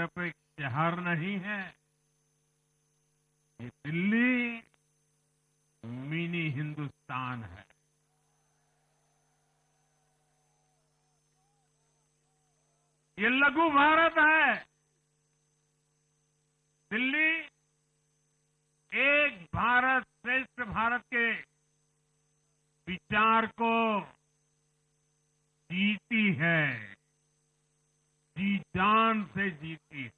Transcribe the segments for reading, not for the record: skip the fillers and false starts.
सिर्फ एक शहर नहीं है, ये दिल्ली मिनी हिंदुस्तान है। ये लघु भारत है। दिल्ली एक भारत श्रेष्ठ भारत के विचार को जीती है, जी जान से जीती है।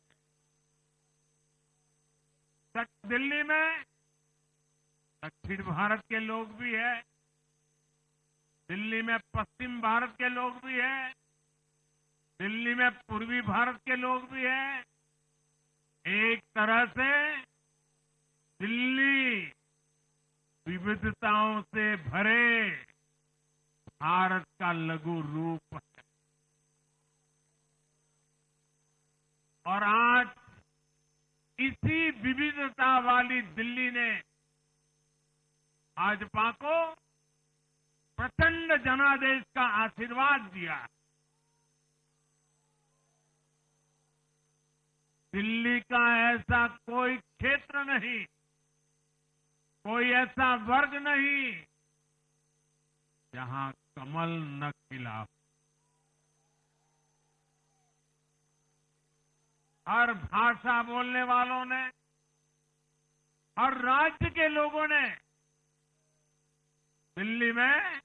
दिल्ली में दक्षिण भारत के लोग भी हैं, दिल्ली में पश्चिम भारत के लोग भी हैं, दिल्ली में पूर्वी भारत के लोग भी हैं। एक तरह से दिल्ली विविधताओं से भरे भारत का लघु रूप है। और आज इसी विविधता वाली दिल्ली ने भाजपा को प्रचंड जनादेश का आशीर्वाद दिया। दिल्ली का ऐसा कोई क्षेत्र नहीं, कोई ऐसा वर्ग नहीं जहां कमल न खिला। हर भाषा बोलने वालों ने, हर राज्य के लोगों ने दिल्ली में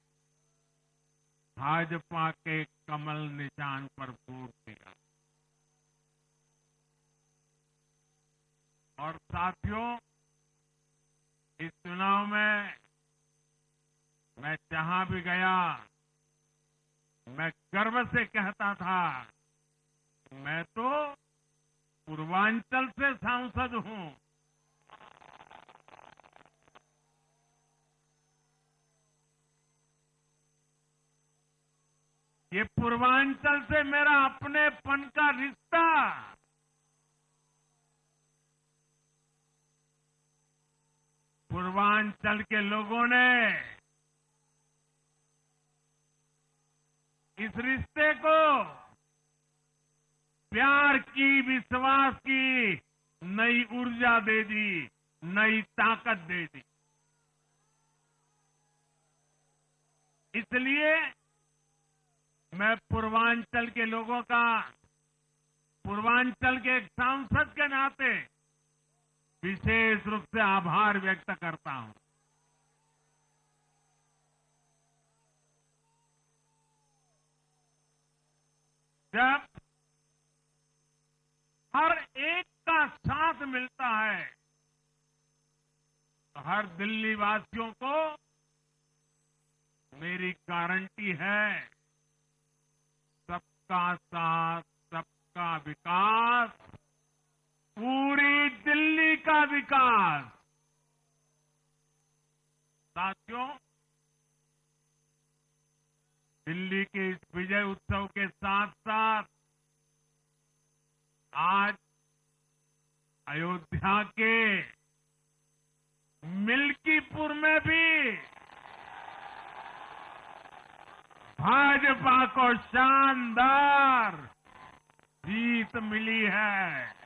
भाजपा के कमल निशान पर वोट दिया। और साथियों, इस चुनाव में मैं जहां भी गया, मैं गर्व से कहता था, मैं तो पूर्वांचल से सांसद हूं। ये पूर्वांचल से मेरा अपनेपन का रिश्ता, पूर्वांचल के लोगों ने इस रिश्ते को प्यार की, विश्वास की नई ऊर्जा दे दी, नई ताकत दे दी। इसलिए मैं पूर्वांचल के लोगों का, पूर्वांचल के एक सांसद के नाते विशेष रूप से आभार व्यक्त करता हूं। जब हर एक का साथ मिलता है तो हर दिल्ली वासियों को मेरी गारंटी है, सबका साथ, सबका विकास, पूरी दिल्ली का विकास। साथियों, दिल्ली के इस विजय उत्सव के साथ साथ आज अयोध्या के मिल्कीपुर में भी भाजपा को शानदार जीत मिली है।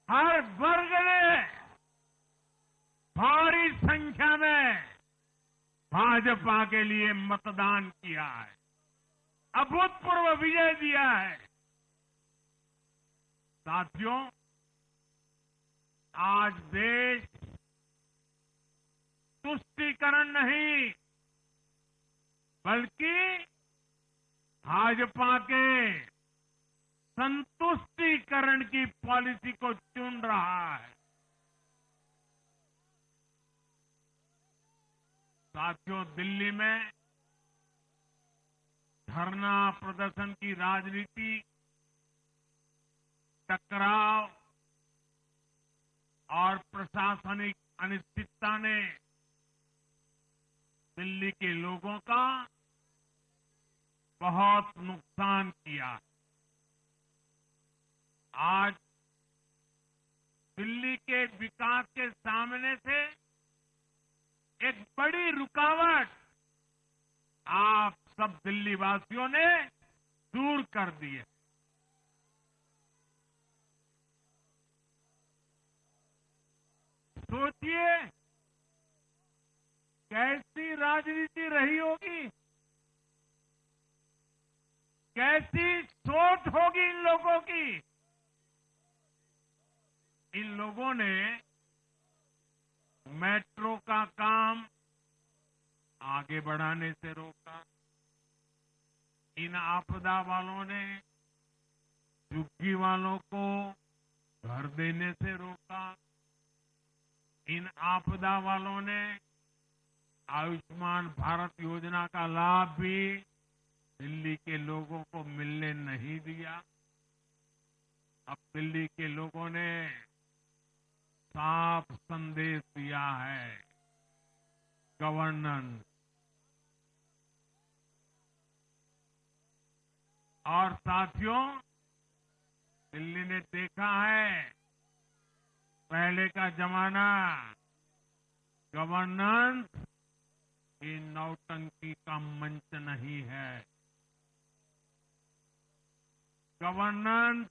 हर वर्ग ने भारी संख्या में भाजपा के लिए मतदान किया है, अभूतपूर्व विजय दिया है। साथियों, आज देश तुष्टीकरण नहीं, बल्कि भाजपा के संतुष्टीकरण की पॉलिसी को चुन रहा है। साथियों, दिल्ली में धरना प्रदर्शन की राजनीति, टकराव और प्रशासनिक अनिश्चितता ने दिल्ली के लोगों का बहुत नुकसान किया। आज दिल्ली के विकास के सामने से एक बड़ी रुकावट आप सब दिल्ली वासियों ने दूर कर दी है। सोचिए कैसी राजनीति रही होगी, कैसी सोच होगी इन लोगों की। इन लोगों ने मेट्रो का काम आगे बढ़ाने से रोका। इन आपदा वालों ने झुग्गी वालों को घर देने से रोका। इन आपदा वालों ने आयुष्मान भारत योजना का लाभ भी दिल्ली के लोगों को मिलने नहीं दिया। अब दिल्ली के लोगों ने साफ संदेश दिया है, गवर्नेंस। और साथियों, दिल्ली ने देखा है पहले का जमाना, गवर्नेंस ये नौटंकी का मंच नहीं है। गवर्नेंस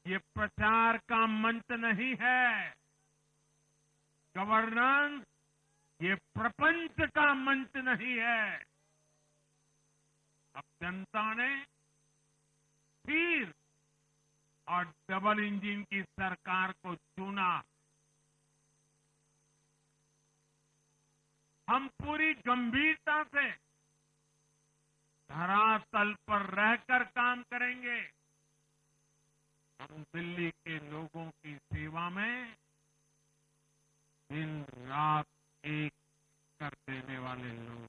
ये प्रचार का मंच नहीं है। गवर्नेंस ये प्रपंच का मंच नहीं है। अब जनता ने फिर और डबल इंजन की सरकार को चुना। हम पूरी गंभीरता से धरातल पर रहकर काम करेंगे। हम दिल्ली के लोगों की सेवा में दिन रात एक कर देने वाले लोग।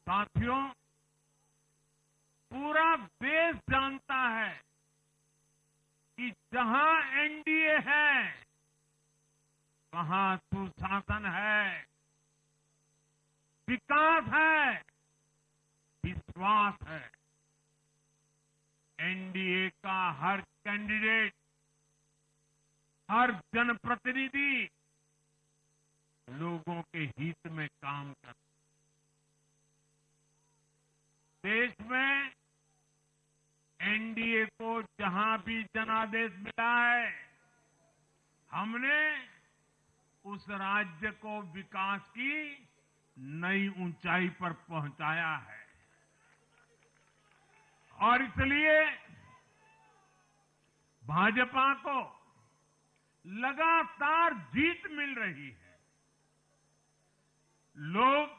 साथियों, पूरा देश जानता है कि जहां एनडीए है वहां सुशासन है, विकास है, विश्वास है। एनडीए का हर कैंडिडेट, हर जनप्रतिनिधि लोगों के हित में काम करता है। देश में एनडीए को जहां भी जनादेश मिला है, हमने उस राज्य को विकास की नई ऊंचाई पर पहुंचाया है। और इसलिए भाजपा को लगातार जीत मिल रही है। लोग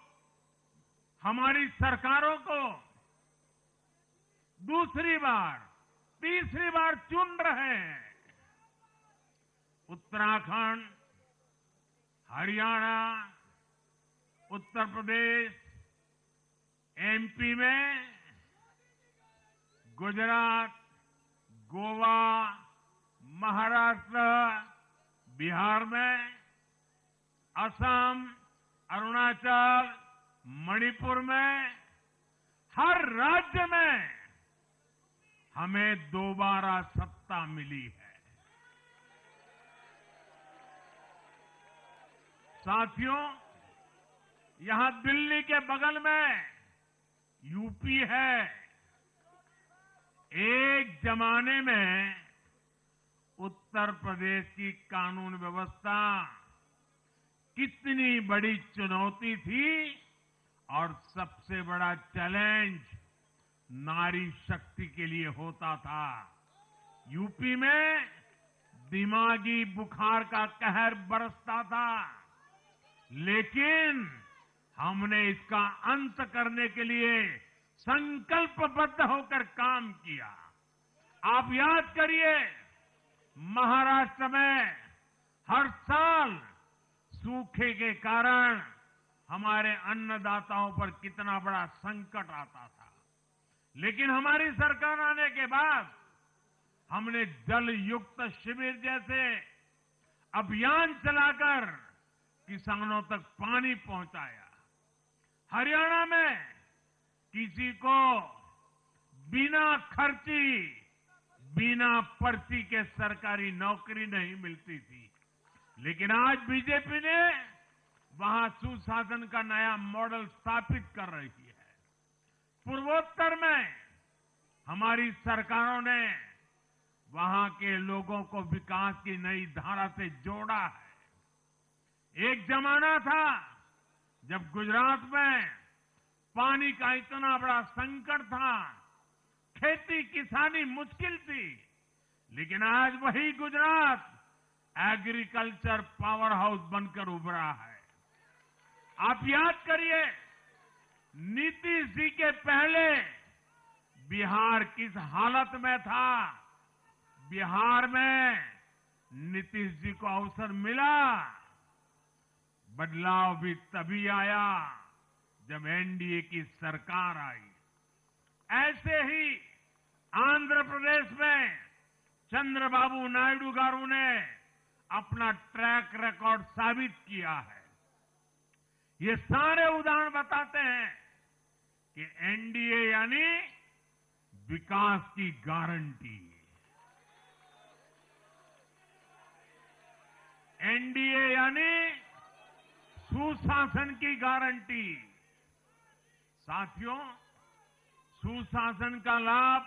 हमारी सरकारों को दूसरी बार, तीसरी बार चुन रहे हैं। उत्तराखंड, हरियाणा, उत्तर प्रदेश, एमपी में, गुजरात, गोवा, महाराष्ट्र, बिहार में, असम, अरुणाचल, मणिपुर में, हर राज्य में हमें दोबारा सत्ता मिली है। साथियों, यहां दिल्ली के बगल में यूपी है। एक जमाने में उत्तर प्रदेश की कानून व्यवस्था कितनी बड़ी चुनौती थी और सबसे बड़ा चैलेंज नारी शक्ति के लिए होता था। यूपी में दिमागी बुखार का कहर बरसता था, लेकिन हमने इसका अंत करने के लिए संकल्पबद्ध होकर काम किया। आप याद करिए, महाराष्ट्र में हर साल सूखे के कारण हमारे अन्नदाताओं पर कितना बड़ा संकट आता था, लेकिन हमारी सरकार आने के बाद हमने जल युक्त शिविर जैसे अभियान चलाकर किसानों तक पानी पहुंचाया। हरियाणा में किसी को बिना खर्ची, बिना पर्ची के सरकारी नौकरी नहीं मिलती थी, लेकिन आज बीजेपी ने वहां सुशासन का नया मॉडल स्थापित कर रही है। पूर्वोत्तर में हमारी सरकारों ने वहां के लोगों को विकास की नई धारा से जोड़ा है। एक जमाना था जब गुजरात में पानी का इतना बड़ा संकट था, खेती किसानी मुश्किल थी, लेकिन आज वही गुजरात एग्रीकल्चर पावर हाउस बनकर उभरा है। आप याद करिए, नीतीश जी के पहले बिहार किस हालत में था। बिहार में नीतीश जी को अवसर मिला। बदलाव भी तभी आया जब एनडीए की सरकार आई। ऐसे ही आंध्र प्रदेश में चंद्रबाबू नायडू गारू ने अपना ट्रैक रिकॉर्ड साबित किया है। ये सारे उदाहरण बताते हैं कि एनडीए यानी विकास की गारंटी। एनडीए यानी सुशासन की गारंटी। साथियों, सुशासन का लाभ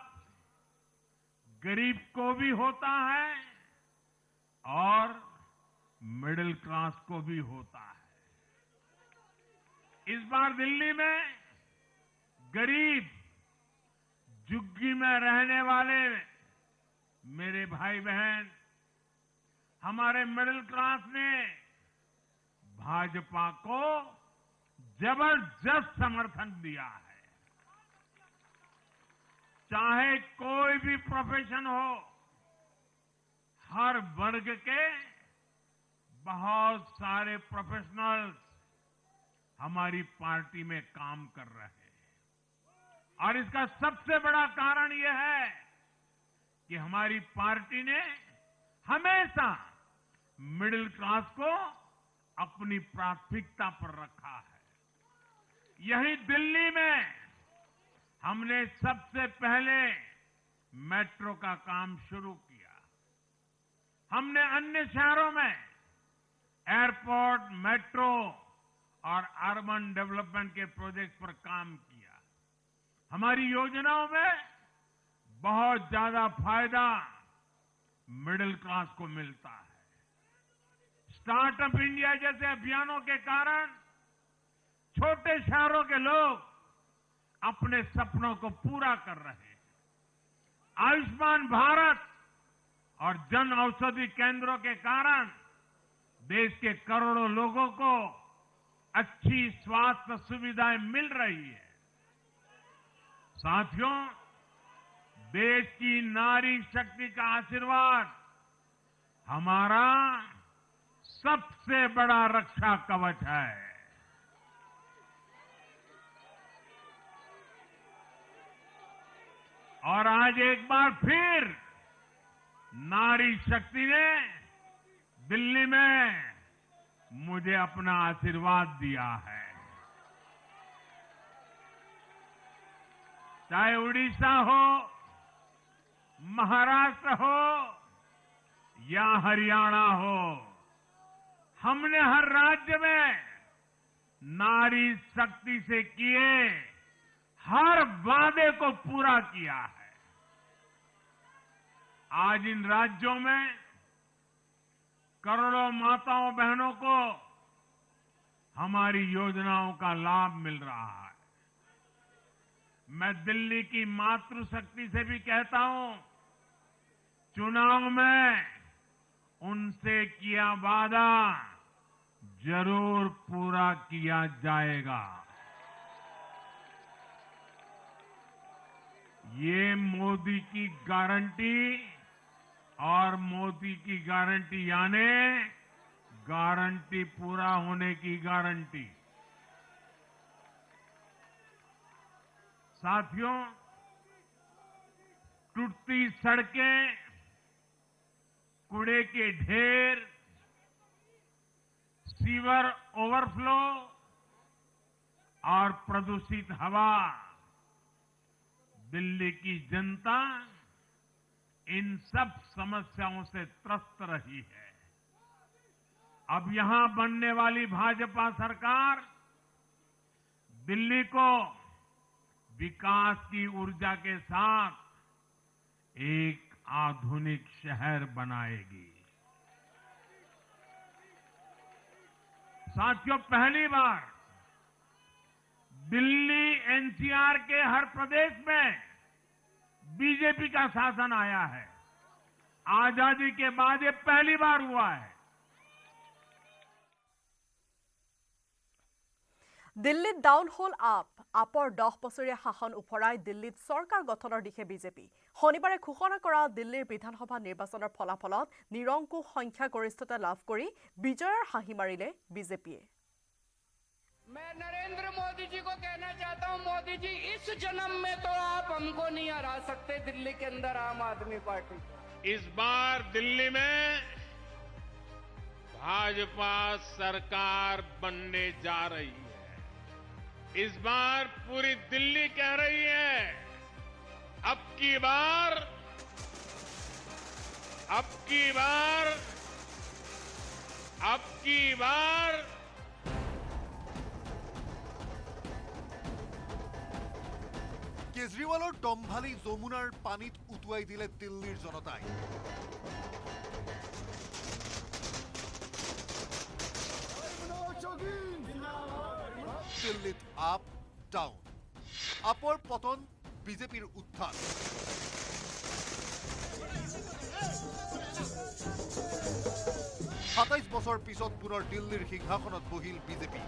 गरीब को भी होता है और मिडिल क्लास को भी होता है। इस बार दिल्ली में गरीब, झुग्गी में रहने वाले मेरे भाई बहन, हमारे मिडिल क्लास ने भाजपा को जबरदस्त समर्थन दिया है। चाहे कोई भी प्रोफेशन हो, हर वर्ग के बहुत सारे प्रोफेशनल्स हमारी पार्टी में काम कर रहे हैं। और इसका सबसे बड़ा कारण यह है कि हमारी पार्टी ने हमेशा मिडिल क्लास को अपनी प्राथमिकता पर रखा है। यही दिल्ली में हमने सबसे पहले मेट्रो का काम शुरू किया। हमने अन्य शहरों में एयरपोर्ट, मेट्रो और अर्बन डेवलपमेंट के प्रोजेक्ट पर काम किया। हमारी योजनाओं में बहुत ज्यादा फायदा मिडिल क्लास को मिलता है। स्टार्टअप इंडिया जैसे अभियानों के कारण छोटे शहरों के लोग अपने सपनों को पूरा कर रहे हैं। आयुष्मान भारत और जन औषधि केंद्रों के कारण देश के करोड़ों लोगों को अच्छी स्वास्थ्य सुविधाएं मिल रही है। साथियों, देश की नारी शक्ति का आशीर्वाद हमारा सबसे बड़ा रक्षा कवच है। और आज एक बार फिर नारी शक्ति ने दिल्ली में मुझे अपना आशीर्वाद दिया है। चाहे उड़ीसा हो, महाराष्ट्र हो या हरियाणा हो, हमने हर राज्य में नारी शक्ति से किए हर वादे को पूरा किया है। आज इन राज्यों में करोड़ों माताओं बहनों को हमारी योजनाओं का लाभ मिल रहा है। मैं दिल्ली की मातृशक्ति से भी कहता हूं, चुनाव में उनसे किया वादा जरूर पूरा किया जाएगा। ये मोदी की गारंटी और मोदी की गारंटी यानी गारंटी पूरा होने की गारंटी। साथियों, टूटती सड़कें, कूड़े के ढेर, सीवर ओवरफ्लो और प्रदूषित हवा, दिल्ली की जनता इन सब समस्याओं से त्रस्त रही है। अब यहां बनने वाली भाजपा सरकार दिल्ली को विकास की ऊर्जा के साथ एक आधुनिक शहर बनाएगी। साथियों, पहली बार दिल्ली एनसीआर के हर प्रदेश में बीजेपी का शासन आया है। आजादी के बाद ये पहली बार हुआ है। दिल्लीत डाउन हल আপৰ 10 বছৰীয়া শাসন উফৰাই দিল্লীত চৰকাৰ গঠনৰ দিশে বিজেপি। শনিবাৰে ঘোষণা কৰা দিল্লীৰ বিধানসভা নিৰ্বাচনৰ ফলাফলত নিৰংকুশ সংখ্যাগৰিষ্ঠতা লাভ কৰি বিজয়ৰ হাঁহি মাৰিলে বিজেপিয়ে। मैं नरेंद्र मोदी जी को कहना चाहता हूं, मोदी जी इस जन्म में तो आप हमको नहीं हरा सकते दिल्ली के अंदर आम आदमी पार्टी। इस बार दिल्ली में भाजपा सरकार बनने जा रही है। इस बार पूरी दिल्ली कह रही है, अब की बार কেজৰিৱালৰ দম্ভালি যমুনাৰ পানীত উটুৱাই দিলে দিল্লীৰ জনতাই। দিল্লীত আপ ডাউন, আপৰ পতন, বিজেপিৰ উত্থান। 27 বছৰ পিছত পুনৰ দিল্লীৰ সিংহাসনত বহিল বিজেপি।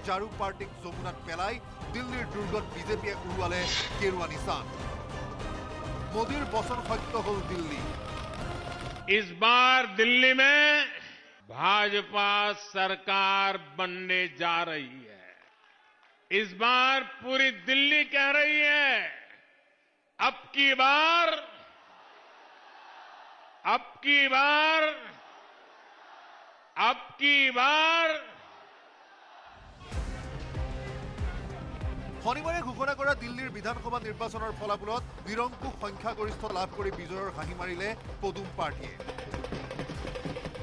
জাৰু পাৰ্টিক যমুনাত পেলাই দিল্লীৰ দুৰ্গত বিজেপিয়ে উৰুৱালে কেৰুৱা নিশান। মোদীৰ বচন সত্য হল দিল্লী। इस बार दिल्ली में भाजपा सरकार बनने जा रही है। इस बार पूरी दिल्ली कह रही है, अब की बार শনিবাৰে ঘোষণা কৰা দিল্লীৰ বিধানসভা নিৰ্বাচনৰ ফলাফলত নিৰংকুশ সংখ্যাগৰিষ্ঠতা লাভ কৰি বিজয়ৰ হাঁহি মাৰিলে পদুম পাৰ্টীয়ে।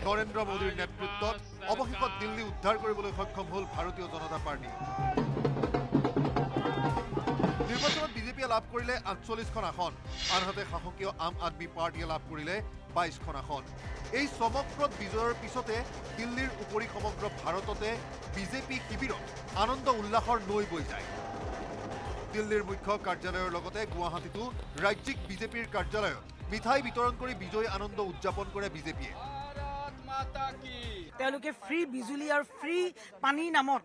নৰেন্দ্ৰ মোদীৰ নেতৃত্বত অৱশেষত দিল্লী উদ্ধাৰ কৰিবলৈ সক্ষম হ'ল ভাৰতীয় জনতা পাৰ্টি। নিৰ্বাচনত বিজেপিয়ে লাভ কৰিলে 48খন আসন, আনহাতে শাসকীয় আম আদমী পাৰ্টীয়ে লাভ কৰিলে 22খন আসন। এই চমকপ্ৰদ বিজয়ৰ পিছতে দিল্লীৰ উপৰি সমগ্ৰ ভাৰততে বিজেপি শিবিৰত আনন্দ উল্লাসৰ নৈ বৈ যায়। দিল্লীৰ মুখ্য কাৰ্যালয়ৰ লগতে গুৱাহাটীতো ৰাজ্যিক বিজেপিৰ কাৰ্যালয়ত মিঠাই বিতৰণ কৰি বিজয় আনন্দ উদযাপন কৰে বিজেপিয়ে। তেওঁলোকে ফ্ৰী বিজুলী আৰু ফ্ৰী পানীৰ নামত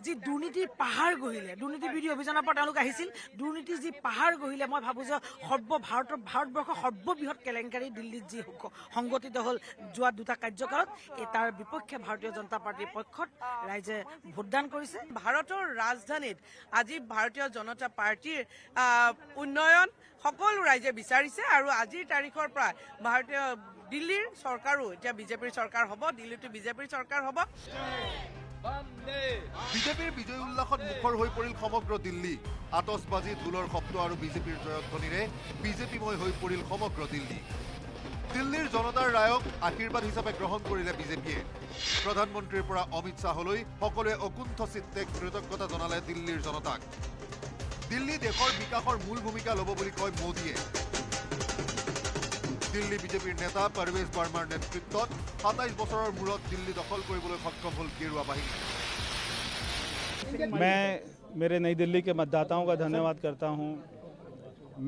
যি দুৰ্নীতিৰ পাহাৰ গঢ়িলে, দুৰ্নীতি বিৰোধী অভিযানৰ পৰা তেওঁলোক আহিছিল, দুৰ্নীতিৰ যি পাহাৰ গঢ়িলে, মই ভাবোঁ যে ভাৰতবৰ্ষৰ সৰ্ববৃহৎ কেলেংকাৰী দিল্লীত যি সংগঠিত হ'ল যোৱা দুটা কাৰ্যকালত, তাৰ বিপক্ষে ভাৰতীয় জনতা পাৰ্টীৰ পক্ষত ৰাইজে ভোটদান কৰিছে। ভাৰতৰ ৰাজধানীত আজি ভাৰতীয় জনতা পাৰ্টীৰ উন্নয়ন সকলো ৰাইজে বিচাৰিছে আৰু আজিৰ তাৰিখৰ পৰা ভাৰতীয় দিল্লীৰ চৰকাৰো এতিয়া বিজেপিৰ চৰকাৰ হ'ব, দিল্লীতো বিজেপিৰ চৰকাৰ হ'ব। বিজেপিৰ বিজয় উল্লাসত মুখৰ হৈ পৰিল সমগ্ৰ দিল্লী। আতচবাজি, ঢোলৰ শব্দ আৰু বিজেপিৰ জয়ধ্বনিৰে বিজেপিময় হৈ পৰিল সমগ্ৰ দিল্লী। দিল্লীৰ জনতাৰ ৰায়ক আশীৰ্বাদ হিচাপে গ্ৰহণ কৰিলে বিজেপিয়ে। প্ৰধানমন্ত্ৰীৰ পৰা অমিত শ্বাহলৈ সকলোৱে অকুণ্ঠ চিত্তে কৃতজ্ঞতা জনালে দিল্লীৰ জনতাক। দিল্লী দেশৰ বিকাশৰ মূল ভূমিকা ল'ব বুলি কয় মোদীয়ে। দিল্লী বিজেপিৰ নেতা পাৰভেজ বাৰ্মাৰ নেতৃত্বত 27 বছৰৰ মূৰত দিল্লী দখল কৰিবলৈ সক্ষম হ'ল গেৰুৱা বাহিনী। मैं मेरे नई दिल्ली के मतदाताओं का धन्यवाद करता हूं।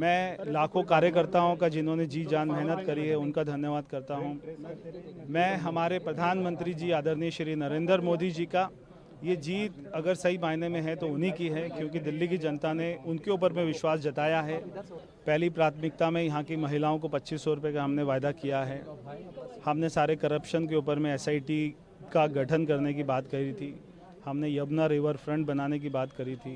मैं लाखों कार्यकर्ताओं का जिन्होंने जी जान मेहनत करी है उनका धन्यवाद करता हूं। मैं हमारे प्रधानमंत्री जी आदरणीय श्री नरेंद्र मोदी जी का ये जीत अगर सही मायने में है तो उन्हीं की है, क्योंकि दिल्ली की जनता ने उनके ऊपर में विश्वास जताया है। पहली प्राथमिकता में यहाँ की महिलाओं को 2500 रुपये का हमने वायदा किया है। हमने सारे करप्शन के ऊपर में SIT का गठन करने की बात करी थी। हमने यमुना रिवर फ्रंट बनाने की बात करी थी।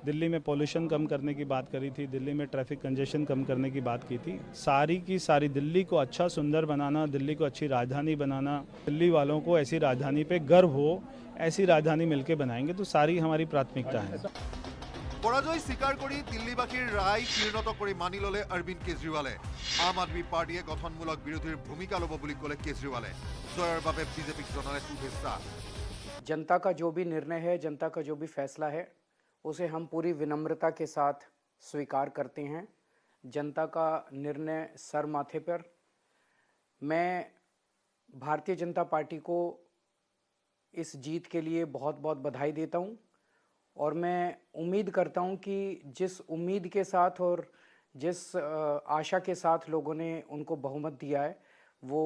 दिल्ली में पॉल्यूशन कम करने की बात करी थी, दिल्ली में ट्रैफिक कंजेशन कम करने की बात की थी। सारी की सारी दिल्ली को अच्छा सुंदर बनाना, दिल्ली को अच्छी राजधानी बनाना, दिल्ली वालों को ऐसी राजधानी पे गर्व हो, ऐसी राजधानी मिलकर बनाएंगे, तो सारी हमारी प्राथमिकता है। পরাজয় স্বীকাৰ কৰি দিল্লীবাসীৰ ৰায় পূৰ্ণত কৰি মানি ললে অৰবিন্দ কেজৰিৱালে। আম আদমি পাৰ্টিয়ে গঠনমূলক বিৰোধীৰ ভূমিকা ল'ব বুলি ক'লে কেজৰিৱালে। জয়ৰ বাবে বিজেপিক জনালে শুভেচ্ছা। जनता का जो भी निर्णय है, जनता का जो भी फैसला है, उसे हम पूरी विनम्रता के साथ स्वीकार करते हैं। जनता का निर्णय सर माथे पर। मैं भारतीय जनता पार्टी को इस जीत के लिए बहुत बहुत बधाई देता हूं और मैं उम्मीद करता हूं कि जिस उम्मीद के साथ और जिस आशा के साथ लोगों ने उनको बहुमत दिया है, वो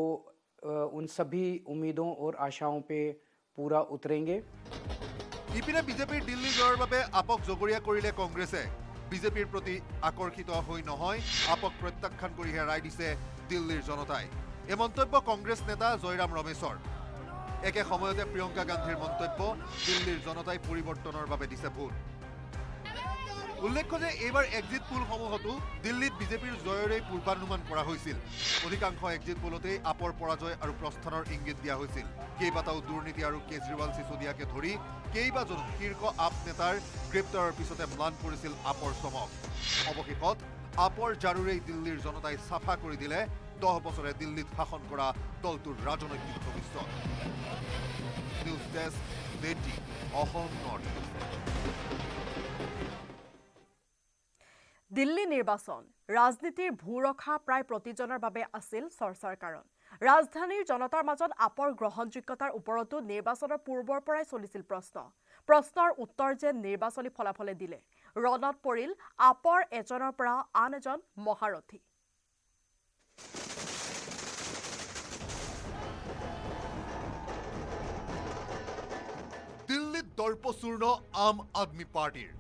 उन सभी उम्मीदों और आशाओं पे पूरा उतरेंगे। ইপিনে বিজেপিৰ দিল্লী জয়ৰ বাবে আপক জগৰীয়া কৰিলে কংগ্ৰেছে। বিজেপিৰ প্ৰতি আকৰ্ষিত হৈ নহয়, আপক প্ৰত্যাখ্যান কৰিহে ৰায় দিছে দিল্লীৰ জনতাই। এই মন্তব্য কংগ্ৰেছ নেতা জয়ৰাম ৰমেশৰ। একে সময়তে প্ৰিয়ংকা গান্ধীৰ মন্তব্য, দিল্লীৰ জনতাই পৰিৱৰ্তনৰ বাবে দিছে ভোট। উল্লেখ্য যে এইবাৰ এক্সিট পোলসমূহতো দিল্লীত বিজেপিৰ জয়ৰেই পূৰ্বানুমান কৰা হৈছিল। অধিকাংশ এক্সিট পোলতেই আপৰ পৰাজয় আৰু প্ৰস্থানৰ ইংগিত দিয়া হৈছিল। কেইবাটাও দুৰ্নীতি আৰু কেজৰিৱাল চিচুদিয়াকে ধৰি কেইবাজনো শীৰ্ষ আপ নেতাৰ গ্ৰেপ্তাৰৰ পিছতে ম্লান পৰিছিল আপৰ চমক। অৱশেষত আপৰ জাৰুৰেই দিল্লীৰ জনতাই চাফা কৰি দিলে 10 বছৰে দিল্লীত শাসন কৰা দলটোৰ ৰাজনৈতিক ভৱিষ্যত। নিউজ ডেস্ক, দেটি, অসম নৰ্থ ইষ্ট। দিল্লী নিৰ্বাচন ৰাজনীতিৰ ভূৰখা প্ৰায় প্ৰতিজনৰ বাবে আছিল চৰ্চাৰ কাৰণ। ৰাজধানীৰ জনতাৰ মাজত আপৰ গ্ৰহণযোগ্যতাৰ ওপৰতো নিৰ্বাচনৰ পূৰ্বৰ পৰাই চলিছিল প্ৰশ্নৰ উত্তৰ যেন নিৰ্বাচনী ফলাফলে দিলে। ৰণত পৰিল আপৰ এজনৰ পৰা আন এজন মহাৰথী। দিল্লীত দৰ্পচূৰ্ণ আম আদমি পাৰ্টিৰ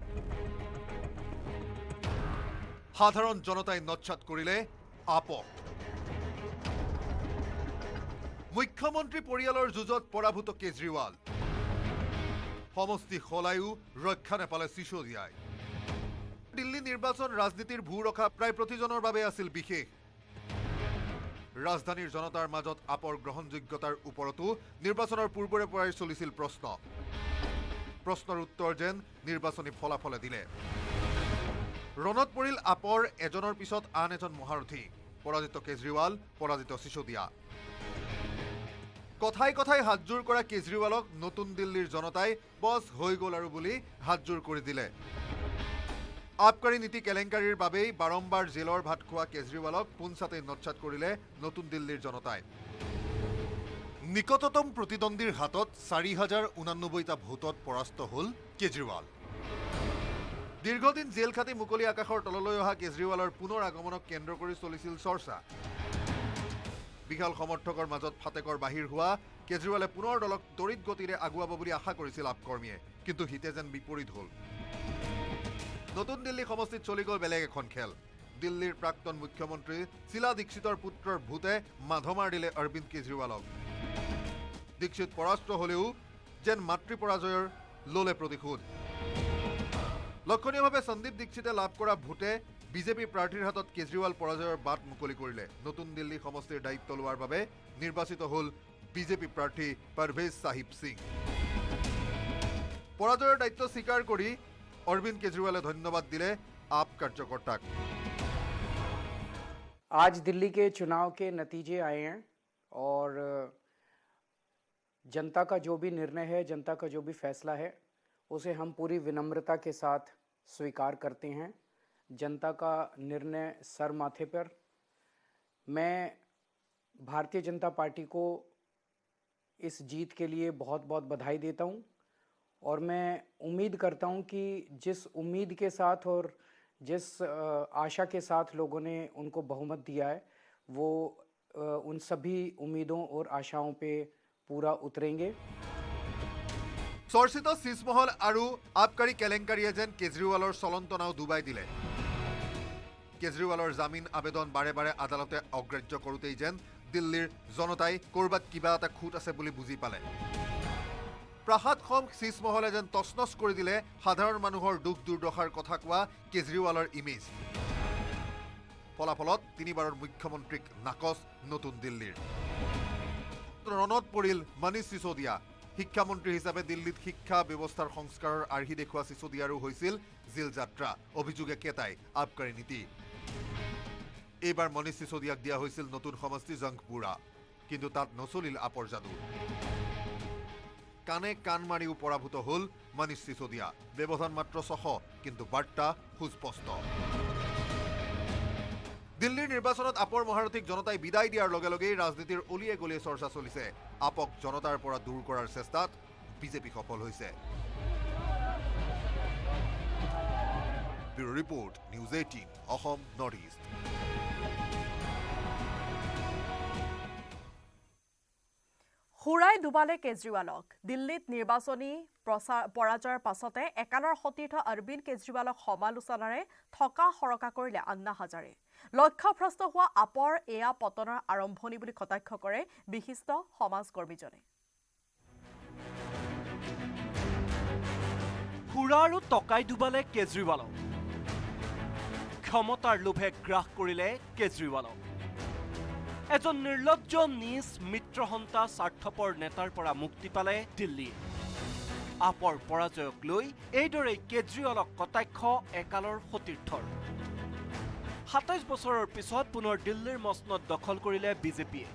সাধাৰণ জনতাই নচ্ছাত কৰিলে আপক। মুখ্যমন্ত্ৰী পৰিয়ালৰ যুঁজত পৰাভূত কেজৰিৱাল। সমষ্টি সলায়ো ৰক্ষা নেপালে চিচোদিয়াই। দিল্লী নিৰ্বাচন ৰাজনীতিৰ ভূৰখা প্ৰায় প্ৰতিজনৰ বাবে আছিল বিশেষ। ৰাজধানীৰ জনতাৰ মাজত আপৰ গ্ৰহণযোগ্যতাৰ ওপৰতো নিৰ্বাচনৰ পূৰ্বৰে পৰাই চলিছিল প্ৰশ্নৰ উত্তৰ যেন নিৰ্বাচনী ফলাফলে দিলে। ৰণত পৰিল আপৰ এজনৰ পিছত আন এজন মহাৰথী। পৰাজিত কেজৰিৱাল, পৰাজিত চিচোদিয়া। কথাই কথাই হাতজোৰ কৰা কেজৰিৱালক নতুন দিল্লীৰ জনতাই বছ হৈ গ'ল আৰু বুলি হাতজোৰ কৰি দিলে। আবকাৰী নীতি কেলেংকাৰীৰ বাবেই বাৰম্বাৰ জেলৰ ভাত খোৱা কেজৰিৱালক পোনছাতেই নচ্ছাত কৰিলে নতুন দিল্লীৰ জনতাই। নিকটতম প্ৰতিদ্বন্দ্বীৰ হাতত 4089টা ভোটত পৰাস্ত হ'ল কেজৰিৱাল। দীৰ্ঘদিন জেল খাটি মুকলি আকাশৰ তললৈ অহা কেজৰিৱালৰ পুনৰ আগমনক কেন্দ্ৰ কৰি চলিছিল চৰ্চা। বিশাল সমৰ্থকৰ মাজত ফাটেকৰ বাহিৰ হোৱা কেজৰিৱালে পুনৰ দলক তড়িৎ গতিৰে আগুৱাব বুলি আশা কৰিছিল আপ কৰ্মীয়ে, কিন্তু হিতে যেন বিপৰীত হ'ল। নতুন দিল্লী সমষ্টিত চলি গ'ল বেলেগ এখন খেল। দিল্লীৰ প্ৰাক্তন মুখ্যমন্ত্ৰী শীলা দীক্ষিতৰ পুত্ৰৰ ভূতে মাধমাৰ দিলে অৰবিন্দ কেজৰিৱালক। দীক্ষিত পৰাস্ত হ'লেও যেন মাতৃ পৰাজয়ৰ ল'লে প্ৰতিশোধ। লক্ষণীয়ভাৱে সন্দীপ দীক্ষিতে লাভ কৰা ভোটে বিজেপি প্ৰাৰ্থীৰ হাতত কেজৰিৱাল পৰাজয়ৰ বাট মুকলি কৰিলে। নতুন দিল্লী সমষ্টিৰ দায়িত্ব লোৱাৰ বাবে নিৰ্বাচিত হ'ল বিজেপি প্ৰাৰ্থী পাৰভেজ সাহিব সিং। পৰাজয়ৰ দায়িত্ব স্বীকাৰ কৰি অৰবিন্দ কেজৰিৱালে ধন্যবাদ দিলে आप कार्यकर्ता। आज दिल्ली के चुनाव के नतीजे आए हैं और जनता का जो भी निर्णय है, जनता का जो भी फैसला है, उसे हम पूरी विनम्रता के साथ स्वीकार करते हैं। जनता का निर्णय सर माथे पर। मैं भारतीय जनता पार्टी को इस जीत के लिए बहुत बहुत बधाई देता हूं और मैं उम्मीद करता हूं कि जिस उम्मीद के साथ और जिस आशा के साथ लोगों ने उनको बहुमत दिया है, वो उन सभी उम्मीदों और आशाओं पे पूरा उतरेंगे। चर्चित शीषमहल और आबकारी केलेंकारिये जेन केजरीवालर चलंत नाव डुबाई दिले। केजरीवालर जामिन आवेदन बारे बारे आदालते अग्राह्य करोतेई जेन दिल्लीर जनताई कोरबात किबा एटा खुट आछे बुली बुझी पाले। প্ৰাসাদখন শীৰ্ষমহলে যেন তছনছ কৰি দিলে সাধাৰণ মানুহৰ দুখ দুৰ্দশাৰ কথা কোৱা কেজৰিৱালৰ ইমেজ। ফলাফলত তিনিবাৰৰ মুখ্যমন্ত্ৰীক নাকচ নতুন দিল্লীৰ। ৰণত পৰিল মনীষ সিসোদিয়া। শিক্ষামন্ত্ৰী হিচাপে দিল্লীত শিক্ষা ব্যৱস্থাৰ সংস্কাৰৰ আৰ্হি দেখুওৱা সিসোদিয়াৰো হৈছিল জিল যাত্ৰা। অভিযোগে কেটাই আবকাৰী নীতি। এইবাৰ মনীষ সিসোদিয়াক দিয়া হৈছিল নতুন সমষ্টি জংগপুৰা, কিন্তু তাত নচলিল আপৰ যাদু। কাণে কাণ মাৰিও পৰাভূত হ'ল মনীষ সিসোদিয়া। ব্যৱধান মাত্ৰ 600, কিন্তু বাৰ্তা সুস্পষ্ট। দিল্লীৰ নিৰ্বাচনত আপৰ মহাৰথীক জনতাই বিদায় দিয়াৰ লগে লগেই ৰাজনীতিৰ অলিয়ে গলিয়ে চৰ্চা চলিছে। আপক জনতাৰ পৰা দূৰ কৰাৰ চেষ্টাত বিজেপি সফল হৈছে। Bureau report, news 18, Assam north east. হুৰাই ডুবালে কেজৰিৱালক। দিল্লীত নিৰ্বাচনী পৰাজয়ৰ পাছতে একালৰ সতীৰ্থ অৰবিন্দ কেজৰিৱালক সমালোচনাৰে থকা সৰকা কৰিলে আন্না হাজাৰে। লক্ষ্যভ্ৰষ্ট হোৱা আপৰ এয়া পতনৰ আৰম্ভণি বুলি কটাক্ষ কৰে বিশিষ্ট সমাজকৰ্মীজনে। সুৰা আৰু টকাই ডুবালে কেজৰিৱালক। ক্ষমতাৰ লোভে গ্ৰাস কৰিলে কেজৰিৱালক। এজন নিৰ্লজ্জ নিজ মিত্ৰহন্তা স্বাৰ্থপৰ নেতাৰ পৰা মুক্তি পালে দিল্লী। আপৰ পৰাজয়ক লৈ এইদৰেই কেজৰিৱালক কটাক্ষ একালৰ সতীৰ্থৰ। ২৭ বছৰৰ পিছত পুনৰ দিল্লীৰ মসনদ দখল কৰিলে বিজেপিয়ে।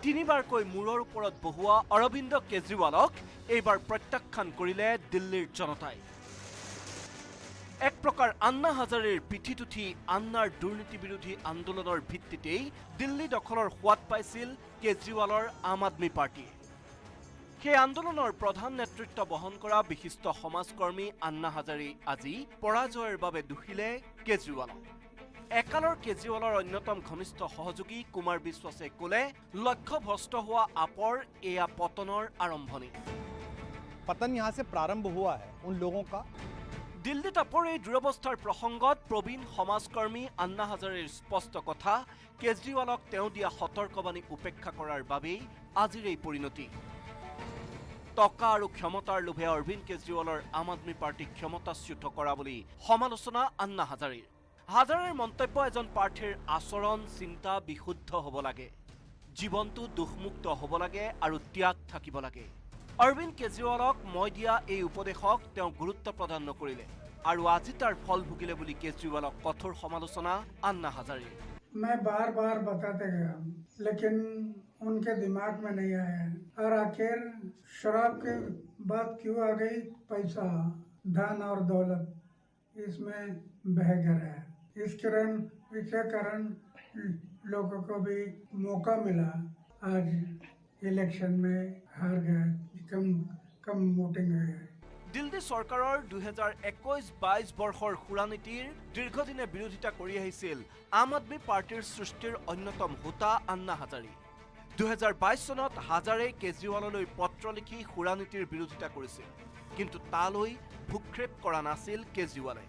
তিনিবাৰকৈ মূৰৰ ওপৰত বহোৱা অৰবিন্দ কেজৰিৱালক এইবাৰ প্ৰত্যাখ্যান কৰিলে দিল্লীৰ জনতাই। এক প্ৰকাৰ আন্না হাজাৰেৰ পিঠিত উঠি আন্নাৰ দুৰ্নীতি বিৰোধী আন্দোলনৰ ভিত্তিতেই দিল্লী দখলৰ সোৱাদ পাইছিল কেজৰিৱালৰ আম আদমি পাৰ্টীয়ে। সেই আন্দোলনৰ প্ৰধান নেতৃত্ব বহন কৰা বিশিষ্ট সমাজকৰ্মী আন্না হাজাৰে আজি পৰাজয়ৰ বাবে দোষিলে কেজৰিৱালক। একালৰ কেজৰিৱালৰ অন্যতম ঘনিষ্ঠ সহযোগী কুমাৰ বিশ্বাসে ক'লে, লক্ষ্যভ্ৰষ্ট হোৱা আপৰ এয়া পতনৰ আৰম্ভণি। पतन यहाँ से प्रारंभ हुआ है उन लोगों का। দিল্লীত আপৰ এই দুৰৱস্থাৰ প্ৰসংগত প্ৰবীণ সমাজকৰ্মী আন্না হাজাৰেৰ স্পষ্ট কথা, কেজৰিৱালক তেওঁ দিয়া সতৰ্কবাণী উপেক্ষা কৰাৰ বাবেই আজিৰ এই পৰিণতি। টকা আৰু ক্ষমতাৰ লোভে অৰবিন্দ কেজৰিৱালৰ আম আদমি পাৰ্টীক ক্ষমতাচ্যুত কৰা বুলি সমালোচনা আন্না হাজাৰেৰ। হাজাৰেৰ মন্তব্য, এজন প্ৰাৰ্থীৰ আচৰণ চিন্তা বিশুদ্ধ হ'ব লাগে, জীৱনটো দুখমুক্ত হ'ব লাগে আৰু ত্যাগ থাকিব লাগে। অৰবিন্দ কেজৰিৱালক মই দিয়া এই উপদেশক তেওঁ গুৰুত্ব প্ৰদান নকৰিলে আৰু আজি তাৰ ফল ভুগিলে বুলি কেজৰিৱালক কঠোৰ সমালোচনা আন্না হাজাৰে। मैं बार बार बताते गया लेकिन उनके दिमाग में नहीं आया और आखिर शराब के बात क्यों आ गई? पैसा, धन और दौलत इसमें बह गया है। इसके कारण लोगों को भी मौका मिला, आज इलेक्शन में हार गए, कम वोटिंग हुई है। দিল্লী চৰকাৰৰ 2021-22 বৰ্ষৰ সুৰানীতিৰ দীৰ্ঘদিনে বিৰোধিতা কৰি আহিছিল আম আদমি পাৰ্টীৰ সৃষ্টিৰ অন্যতম হোতা আন্না হাজাৰে। 2022 চনত হাজাৰে কেজৰিৱাললৈ পত্ৰ লিখি সুৰানীতিৰ বিৰোধিতা কৰিছিল, কিন্তু তালৈ ভূক্ষেপ কৰা নাছিল কেজৰিৱালে।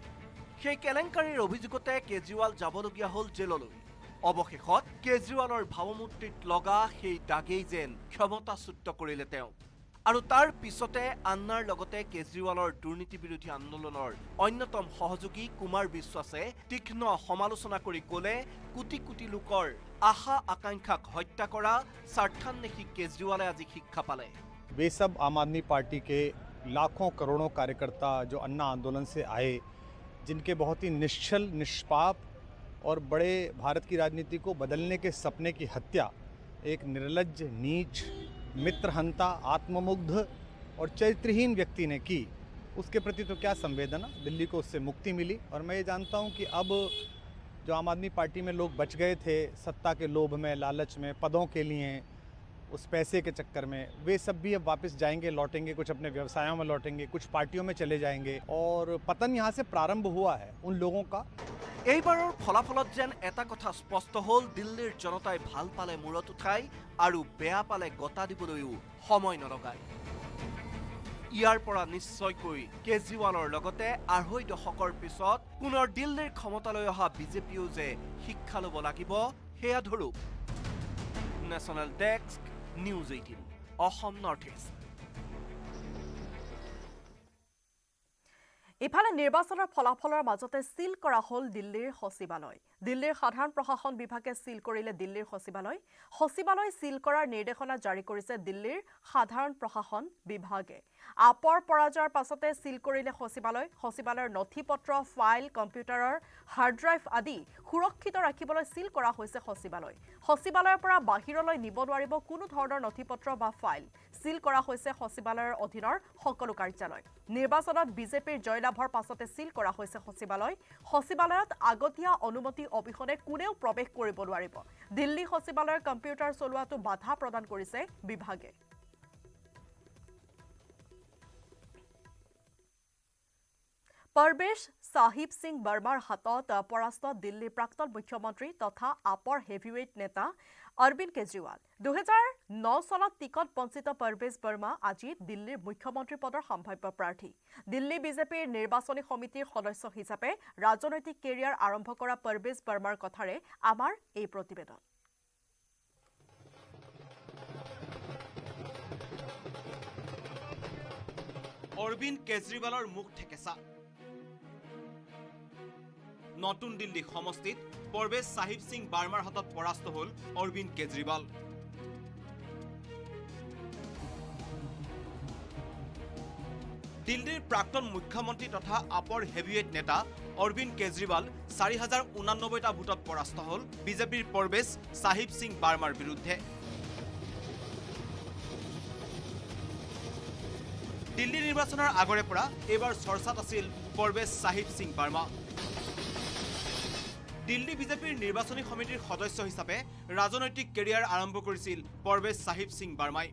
সেই কেলেংকাৰীৰ অভিযোগতে কেজৰিৱাল যাবলগীয়া হ'ল জেললৈ। অৱশেষত কেজৰিৱালৰ ভাৱমূৰ্তিত লগা সেই দাগেই যেন ক্ষমতাচ্যুত কৰিলে তেওঁ। আৰু তাৰ পিছতে আন্নাৰ লগতে কেজৰিৱালৰ দুৰ্নীতি বিৰোধী আন্দোলনৰ অন্যতম সহযোগী কুমাৰ বিশ্বাসে তীক্ষ্ণ সমালোচনা কৰি ক'লে, কোটি কোটি লোকৰ আশা আকাংক্ষাক হত্যা কৰা স্বাर्थান্বেষী কেজৰিৱালে আজি শিক্ষা পালে। वे सब आम आदमी पार्टी के लाखों करोड़ों कार्यकर्ता जो अन्ना आंदोलन से आए, जिनके बहुत ही निश्चल निष्पाप और बड़े भारत की राजनीति को बदलने के सपने की हत्या एक निर्लज्ज, नीच, मित्रहंता, आत्ममुग्ध और चरित्रहीन व्यक्ति ने की, उसके प्रति तो क्या संवेदना। दिल्ली को उससे मुक्ति मिली और मैं ये जानता हूँ कि अब जो आम आदमी पार्टी में लोग बच गए थे सत्ता के लोभ में, लालच में, पदों के लिए, उस पैसे के चक्कर में, वे सब भी अब वापस जाएंगे, लौटेंगे, कुछ अपने व्यवसायों में लौटेंगे, कुछ पार्टियों में चले जाएंगे और पतन यहाँ से प्रारंभ हुआ है उन लोगों का। এইবাৰৰ ফলাফলত যেন এটা কথা স্পষ্ট হ'ল, দিল্লীৰ জনতাই ভাল পালে মূৰত উঠাই আৰু বেয়া পালে গতা দিবলৈও সময় নলগায়। ইয়াৰ পৰা নিশ্চয়কৈ কেজৰিৱালৰ লগতে ২.৫ দশকৰ পিছত পুনৰ দিল্লীৰ ক্ষমতালৈ অহা বিজেপিও যে শিক্ষা ল'ব লাগিব, সেয়া ধৰক। National desk, news 18। Assam north east. ইফালে নিৰ্বাচনৰ ফলাফলৰ মাজতে সিল কৰা হল দিল্লীৰ সচিবালয়। দিল্লীৰ সাধাৰণ প্ৰশাসন বিভাগে সিল কৰিলে দিল্লীৰ সচিবালয়। সচিবালয় সিল কৰাৰ নিৰ্দেশনা জাৰি কৰিছে দিল্লীৰ সাধাৰণ প্ৰশাসন বিভাগে। আপৰ পৰাজয়ৰ পাছতে সিল কৰিলে সচিবালয়। সচিবালয়ৰ নথিপত্ৰ, ফাইল, কম্পিউটাৰৰ হাৰ্ড ড্ৰাইভ আদি সুৰক্ষিত ৰাখিবলৈ সিল কৰা হৈছে সচিবালয়। সচিবালয়ৰ পৰা বাহিৰলৈ নিব নোৱাৰিব কোনো ধৰণৰ নথিপত্ৰ বা ফাইল। সিল কৰা হৈছে সচিবালয়ৰ অধীনৰ সকলো কাৰ্যালয়। নিৰ্বাচনত বিজেপিৰ জয়লাভৰ পাছতে সিল কৰা হৈছে সচিবালয়। সচিবালয়ত আগতীয়া অনুমতি অবিহনে কোনেও প্ৰৱেশ কৰিব নোৱাৰিব। দিল্লী সচিবালয়ৰ কম্পিউটাৰ চলোৱাটো বাধা প্ৰদান কৰিছে বিভাগে। परवेश साहिब सिंह बर्मार हाथत परास्त दिल्लीर प्राक्तन मुख्यमंत्री तथा आपर हेवीवेट नेता अरविंद केजरीवाल। 2009 सनत टिकट बंचित परवेश बर्मा आज दिल्लीर मुख्यमंत्री पदर सम्भाव्य प्रार्थी। दिल्ली बीजेपीर निर्वाचनी समितिर सदस्य हिसापे राजनैतिक केरियार आरम्भ करा परवेश बर्मार कथारे आमार এই प्रतिवेदन। अरविंद केजरीवालर मुख ठेकेसा। नतुन दिल्ली समष्टित परवेश साहिब सिंह बार्मार हाथत परास्त हल अरविंद केजरीवाल। दिल्लीर प्राक्तन मुख्यमंत्री तथा आपर हेवीवेट नेता अरविंद केजरीवाल 4089टा भोटत परास्त हल बीजेपीर परवेश साहिब सिंह बार्मार विरुद्धे। दिल्ली निर्वाचনৰ আগৰে পৰা এবাৰ চৰ্চাত আছিল परवेश साहिब सिंह बार्मा। दिल्ली बीजेपीर निर्वाचनी समितिर सदस्य हिसापे राजनैतिक केरियार आरम्भ करिছিল परवेश साहिब सिंह बार्माई।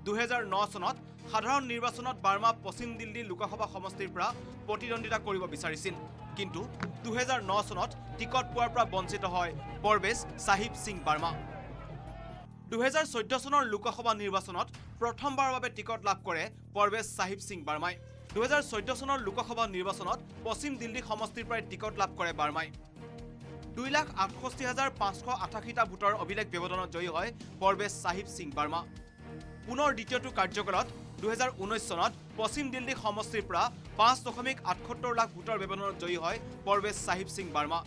2009 सनत साधारण निर्वाचনত बार्मा पश्चिम दिल्ली लोकसभा समष्टिर পৰা प्रतिद्वন্দ্বিতা কৰিব বিচাৰিছিল, কিন্তু 2009 सनत टिकट পোৱাৰ পৰা বঞ্চিত হয় परवेश साहिब सिंह बार्मा। 2014 सনৰ লোকসভা নিৰ্বাচনত প্ৰথমবাৰৰ বাবে টিকট লাভ কৰে परवेश साहिब सिंह बार्माই। 2014 सনৰ লোকসভা নিৰ্বাচনত পশ্চিম দিল্লী সমষ্টিৰ পৰা টিকট লাভ কৰে বাৰ্মাই। 2,68,588টা ভোটৰ অভিলেখ ব্যৱধানত জয়ী হয় परवेश साहिब सिंह बार्मा। পুনৰ দ্বিতীয়টো কাৰ্যকালত 2019 সনত পশ্চিম দিল্লী সমষ্টিৰ পৰা 5.78 লাখ ভোটৰ ব্যৱধানত জয়ী হয় परवेश साहिब सिंह बार्मा।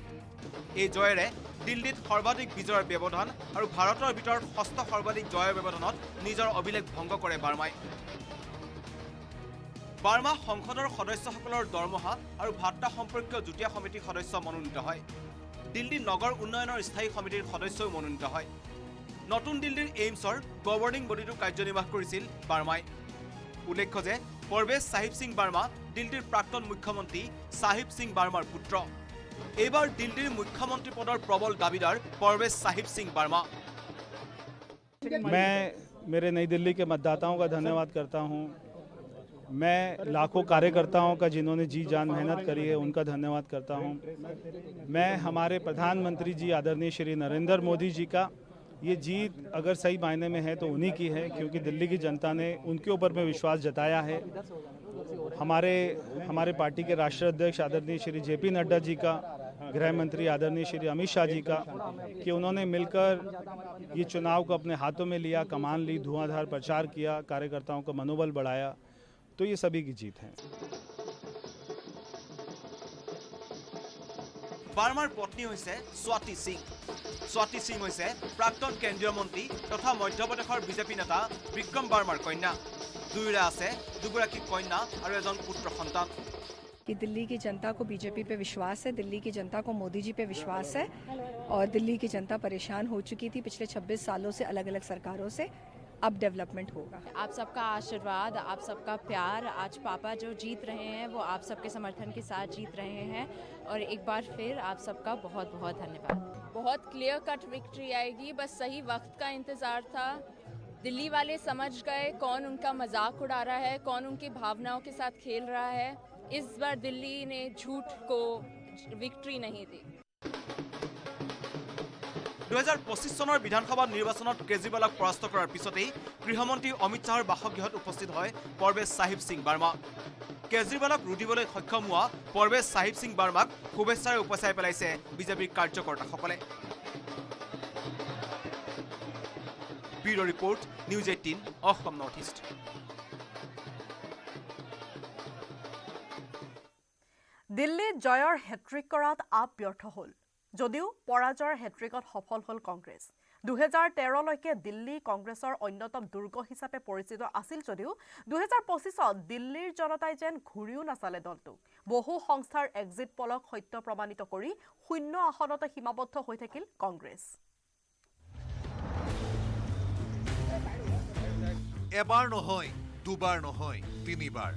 এই জয়েৰে দিল্লীত সৰ্বাধিক বিজয়ৰ ব্যৱধান আৰু ভাৰতৰ ভিতৰত ষষ্ঠ সৰ্বাধিক জয়ৰ ব্যৱধানত নিজৰ অভিলেখ ভংগ কৰে বাৰ্মাই। বাৰ্মা সংসদৰ সদস্যসকলৰ দৰমহা আৰু ভাত্তা সম্পৰ্কীয় যুটীয়া সমিতিৰ সদস্য মনোনীত হয়। দিল্লী নগৰ উন্নয়নৰ স্থায়ী সমিতিৰ সদস্যও মনোনীত হয়। নতুন দিল্লীৰ এইমছৰ গভৰ্নিং বডিটো কাৰ্যনিৰ্বাহ কৰিছিল বাৰ্মাই। উল্লেখ্য যে परवेश साहिब सिंह बार्मा दिल्लीर प्राक्तन मुख्यमंत्री साहिब सिंह बार्मार पुत्र। एबार दिल्लीर मुख्यमंत्री पदर प्रबल दाबीदार परवेश साहिब सिंह बार्मा। मैं मेरे नई दिल्ली के मतदाताओं का धन्यवाद करता हूं। मैं लाखों कार्यकर्ताओं का जिन्होंने जी जान मेहनत करी है उनका धन्यवाद करता हूं। मैं हमारे प्रधानमंत्री जी आदरणीय श्री नरेंद्र मोदी जी का ये जीत अगर सही मायने में है तो उन्हीं की है, क्योंकि दिल्ली की जनता ने उनके ऊपर में विश्वास जताया है। हमारे पार्टी के राष्ट्रीय अध्यक्ष आदरणीय श्री जेपी नड्डा जी का, गृह मंत्री आदरणीय श्री अमित शाह जी का, कि उन्होंने मिलकर ये चुनाव को अपने हाथों में लिया, कमान ली, धुआंधार प्रचार किया, कार्यकर्ताओं का मनोबल बढ़ाया, तो ये सभी की जीत है। बार्मार पत्नी হৈছে स्वाति सिंह। स्वाति सिंह হৈছে প্ৰাক্তন কেন্দ্ৰীয় মন্ত্ৰী তথা মধ্যপ্ৰদেশৰ বিজেপি নেতা বিক্ৰম বাৰ্মাৰ কন্যা। দুয়োৰে আছে দুগৰাকী কন্যা আৰু এজন পুত্ৰ সন্তান। कि दिल्ली की जनता को बीजेपी पे विश्वास है, दिल्ली की जनता को मोदी जी पे विश्वास है, और दिल्ली की जनता परेशान हो चुकी थी पिछले 26 सालों से अलग अलग सरकारों से। अब डेवलपमेंट होगा। आप सबका आशीर्वाद, आप सबका प्यार, आज पापा जो जीत रहे हैं वो आप सबके समर्थन के साथ जीत रहे हैं, और एक बार फिर आप सबका बहुत बहुत धन्यवाद। बहुत क्लियर कट विक्ट्री आएगी, बस सही वक्त का इंतज़ार था। दिल्ली वाले समझ गए कौन उनका मजाक उड़ा रहा है, कौन उनकी भावनाओं के साथ खेल रहा है। इस बार दिल्ली ने झूठ को विक्ट्री नहीं दी। 2025 চনৰ বিধানসভা নিৰ্বাচনত কেজৰিৱালক পৰাস্ত কৰাৰ পিছতেই গৃহমন্ত্ৰী অমিত শ্বাহৰ বাসগৃহত উপস্থিত হয় परवेश साहिब सिंह बार्मा। কেজৰিৱালক ৰুধিবলৈ সক্ষম হোৱা परवेश साहिब सिंह बार्माक শুভেচ্ছাৰে উপচাই পেলাইছে বিজেপিৰ কাৰ্যকৰ্তাসকলে। Bureau' report, news 18 Assam north east. দিল্লীত জয়ৰ হেট্ৰিক কৰাত আপ ব্যৰ্থ হ'ল যদিও পৰাজয়ৰ হেট্ৰিকত সফল হ'ল কংগ্ৰেছ। 2013লৈকে দিল্লী কংগ্ৰেছৰ অন্যতম দুৰ্গ হিচাপে পৰিচিত আছিল যদিও 2025ত দিল্লীৰ জনতাই যেন ঘূৰিও নাচালে দলটোক। বহু সংস্থাৰ এক্সিট পলক সত্য প্ৰমাণিত কৰি 0 আসনতে সীমাবদ্ধ হৈ থাকিল কংগ্ৰেছ। এবাৰ নহয়, দুবাৰ নহয়, তিনিবাৰ।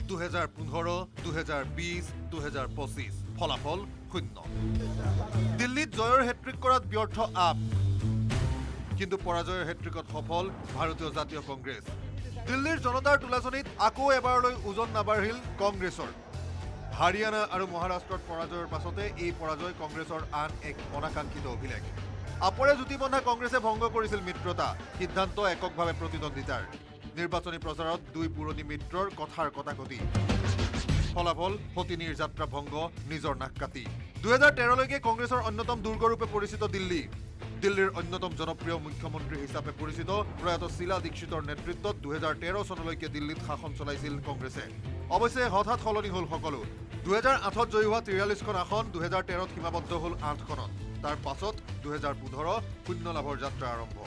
2015, 2020, 2025 ফলাফল 0। দিল্লীত জয়ৰ হেট্ৰিক কৰাত ব্যৰ্থ আপ, কিন্তু পৰাজয়ৰ হেট্ৰিকত সফল ভাৰতীয় জাতীয় কংগ্ৰেছ। দিল্লীৰ জনতাৰ তোলাচনীত আকৌ এবাৰলৈ ওজন নাবাঢ়িল কংগ্ৰেছৰ। হাৰিয়ানা আৰু মহাৰাষ্ট্ৰত পৰাজয়ৰ পাছতে এই পৰাজয় কংগ্ৰেছৰ আন এক অনাকাংক্ষিত অভিলেখ। আপৰে জুতি বন্ধা কংগ্ৰেছে ভংগ কৰিছিল মিত্ৰতা, সিদ্ধান্ত এককভাৱে প্ৰতিদ্বন্দ্বিতাৰ। নিৰ্বাচনী প্ৰচাৰত দুই পুৰণি মিত্ৰৰ কথাৰ কটাকটি। ফলাফল সতিনীৰ যাত্ৰা ভংগ, নিজৰ নাক কাটি। 2013লৈকে কংগ্ৰেছৰ অন্যতম দুৰ্গৰূপে পৰিচিত দিল্লী। দিল্লীৰ অন্যতম জনপ্ৰিয় মুখ্যমন্ত্ৰী হিচাপে পৰিচিত প্ৰয়াত শীলা দীক্ষিতৰ নেতৃত্বত 2013 চনলৈকে দিল্লীত শাসন চলাইছিল কংগ্ৰেছে। অৱশ্যে হঠাৎ সলনি হ'ল সকলো। 2008ত জয়ী হোৱা 43খন আসন 2013ত সীমাবদ্ধ হ'ল 8খনত। তাৰ পাছত 2015 শূন্য লাভৰ যাত্ৰা আৰম্ভ।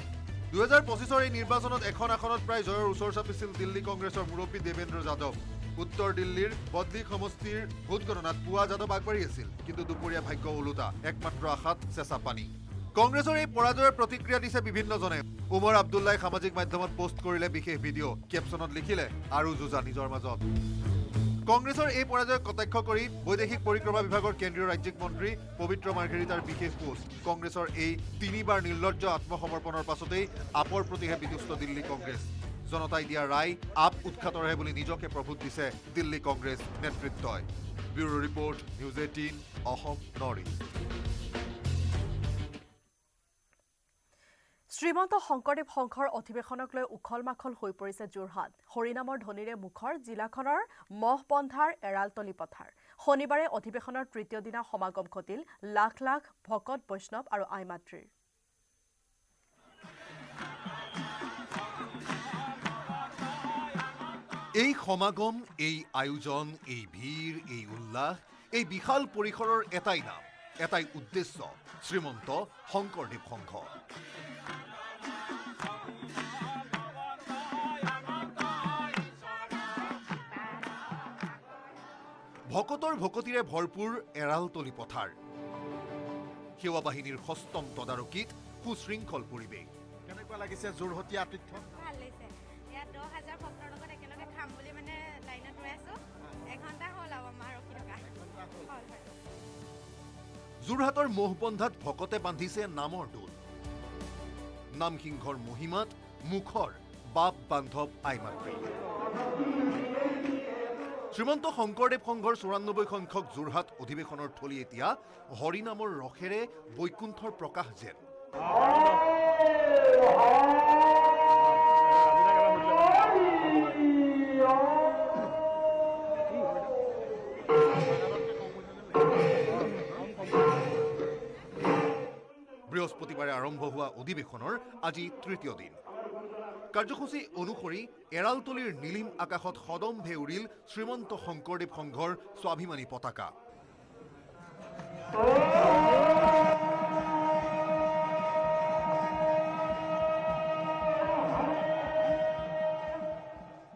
2025ৰ এই নিৰ্বাচনত এখন আসনত প্ৰায় জয়ৰ ওচৰ চাপিছিল দিল্লী কংগ্ৰেছৰ মুৰব্বী দেৱেন্দ্ৰ যাদৱ। উত্তৰ দিল্লীৰ বদলি সমষ্টিৰ ভোটগণনাত পুৱা যাদৱ আগবাঢ়ি আছিল, কিন্তু দুপৰীয়া ভাগ্য ওলোটা, একমাত্ৰ আশাত চেঁচা পানী। কংগ্ৰেছৰ এই পৰাজয়ৰ প্ৰতিক্ৰিয়া দিছে বিভিন্নজনে। উমৰ আব্দুল্লাই সামাজিক মাধ্যমত পোষ্ট কৰিলে বিশেষ ভিডিঅ', কেপশ্যনত লিখিলে আৰু যুঁজা নিজৰ মাজত। কংগ্ৰেছৰ এই পৰাজয়ক কটাক্ষ কৰি বৈদেশিক পৰিক্ৰমা বিভাগৰ কেন্দ্ৰীয় ৰাজ্যিক মন্ত্ৰী পবিত্ৰ মাৰ্ঘেৰিটাৰ বিশেষ পোষ্ট। কংগ্ৰেছৰ এই তিনিবাৰ নিৰ্লজ্জ আত্মসমৰ্পণৰ পাছতেই আপৰ প্ৰতিহে বিতুষ্ট দিল্লী কংগ্ৰেছ। জনতাই দিয়া ৰায় আপ উৎখাতৰহে বুলি নিজকে প্ৰভূত দিছে দিল্লী কংগ্ৰেছ নেতৃত্বই। Bureau' report, news 18 Assam north east. Srimanta Sankardev সংঘৰ অধিৱেশনক লৈ উখল মাখল হৈ পৰিছে যোৰহাট। হৰিনামৰ ধ্বনিৰে মুখৰ জিলাখনৰ মহবন্ধাৰ এৰালতলী পথাৰ। শনিবাৰে অধিৱেশনৰ তৃতীয় দিনা সমাগম ঘটিল লাখ লাখ ভকত বৈষ্ণৱ আৰু আই মাতৃৰ। এই সমাগম, এই আয়োজন, এই ভিৰ, এই উল্লাস, এই বিশাল পৰিসৰৰ এটাই নাম, এটাই উদ্দেশ্য, শ্ৰীমন্ত শংকৰদেৱ সংঘ। ভকতৰ ভকতিৰে ভৰপূৰ এৰালতলী পথাৰ। সেৱা বাহিনীৰ সষ্টম তদাৰকীত সুশৃংখল পৰিৱেশ। কেনেকুৱা লাগিছে যোৰহতীয়া আতিথ্য? ভাল লাগিছে। ইয়াত 10,000 ভক্তৰ লগত একেলগে খাম বুলি মানে লাইনত ৰৈ আছো। 1 ঘণ্টা হ'ল আৰু আমাৰ ৰখি থকা। যোৰহাটৰ মহবন্ধাত ভকতে বান্ধিছে নামৰ দোল। নামসিংহৰ মহিমাত মুখৰ বাপ বান্ধৱ আই মাতৃ। শ্ৰীমন্ত শংকৰদেৱ সংঘৰ 94 সংখ্যক যোৰহাট অধিৱেশনৰ থলী এতিয়া হৰিনামৰ ৰসেৰে বৈকুণ্ঠৰ প্ৰকাশ যেন। বৃহস্পতিবাৰে আৰম্ভ হোৱা অধিৱেশনৰ আজি তৃতীয় দিন। কাৰ্যসূচী অনুসৰি এৰালতলীৰ নীলিম আকাশত সদম্ভে উৰিল শ্ৰীমন্ত শংকৰদেৱ সংঘৰ স্বাভিমানী পতাকা।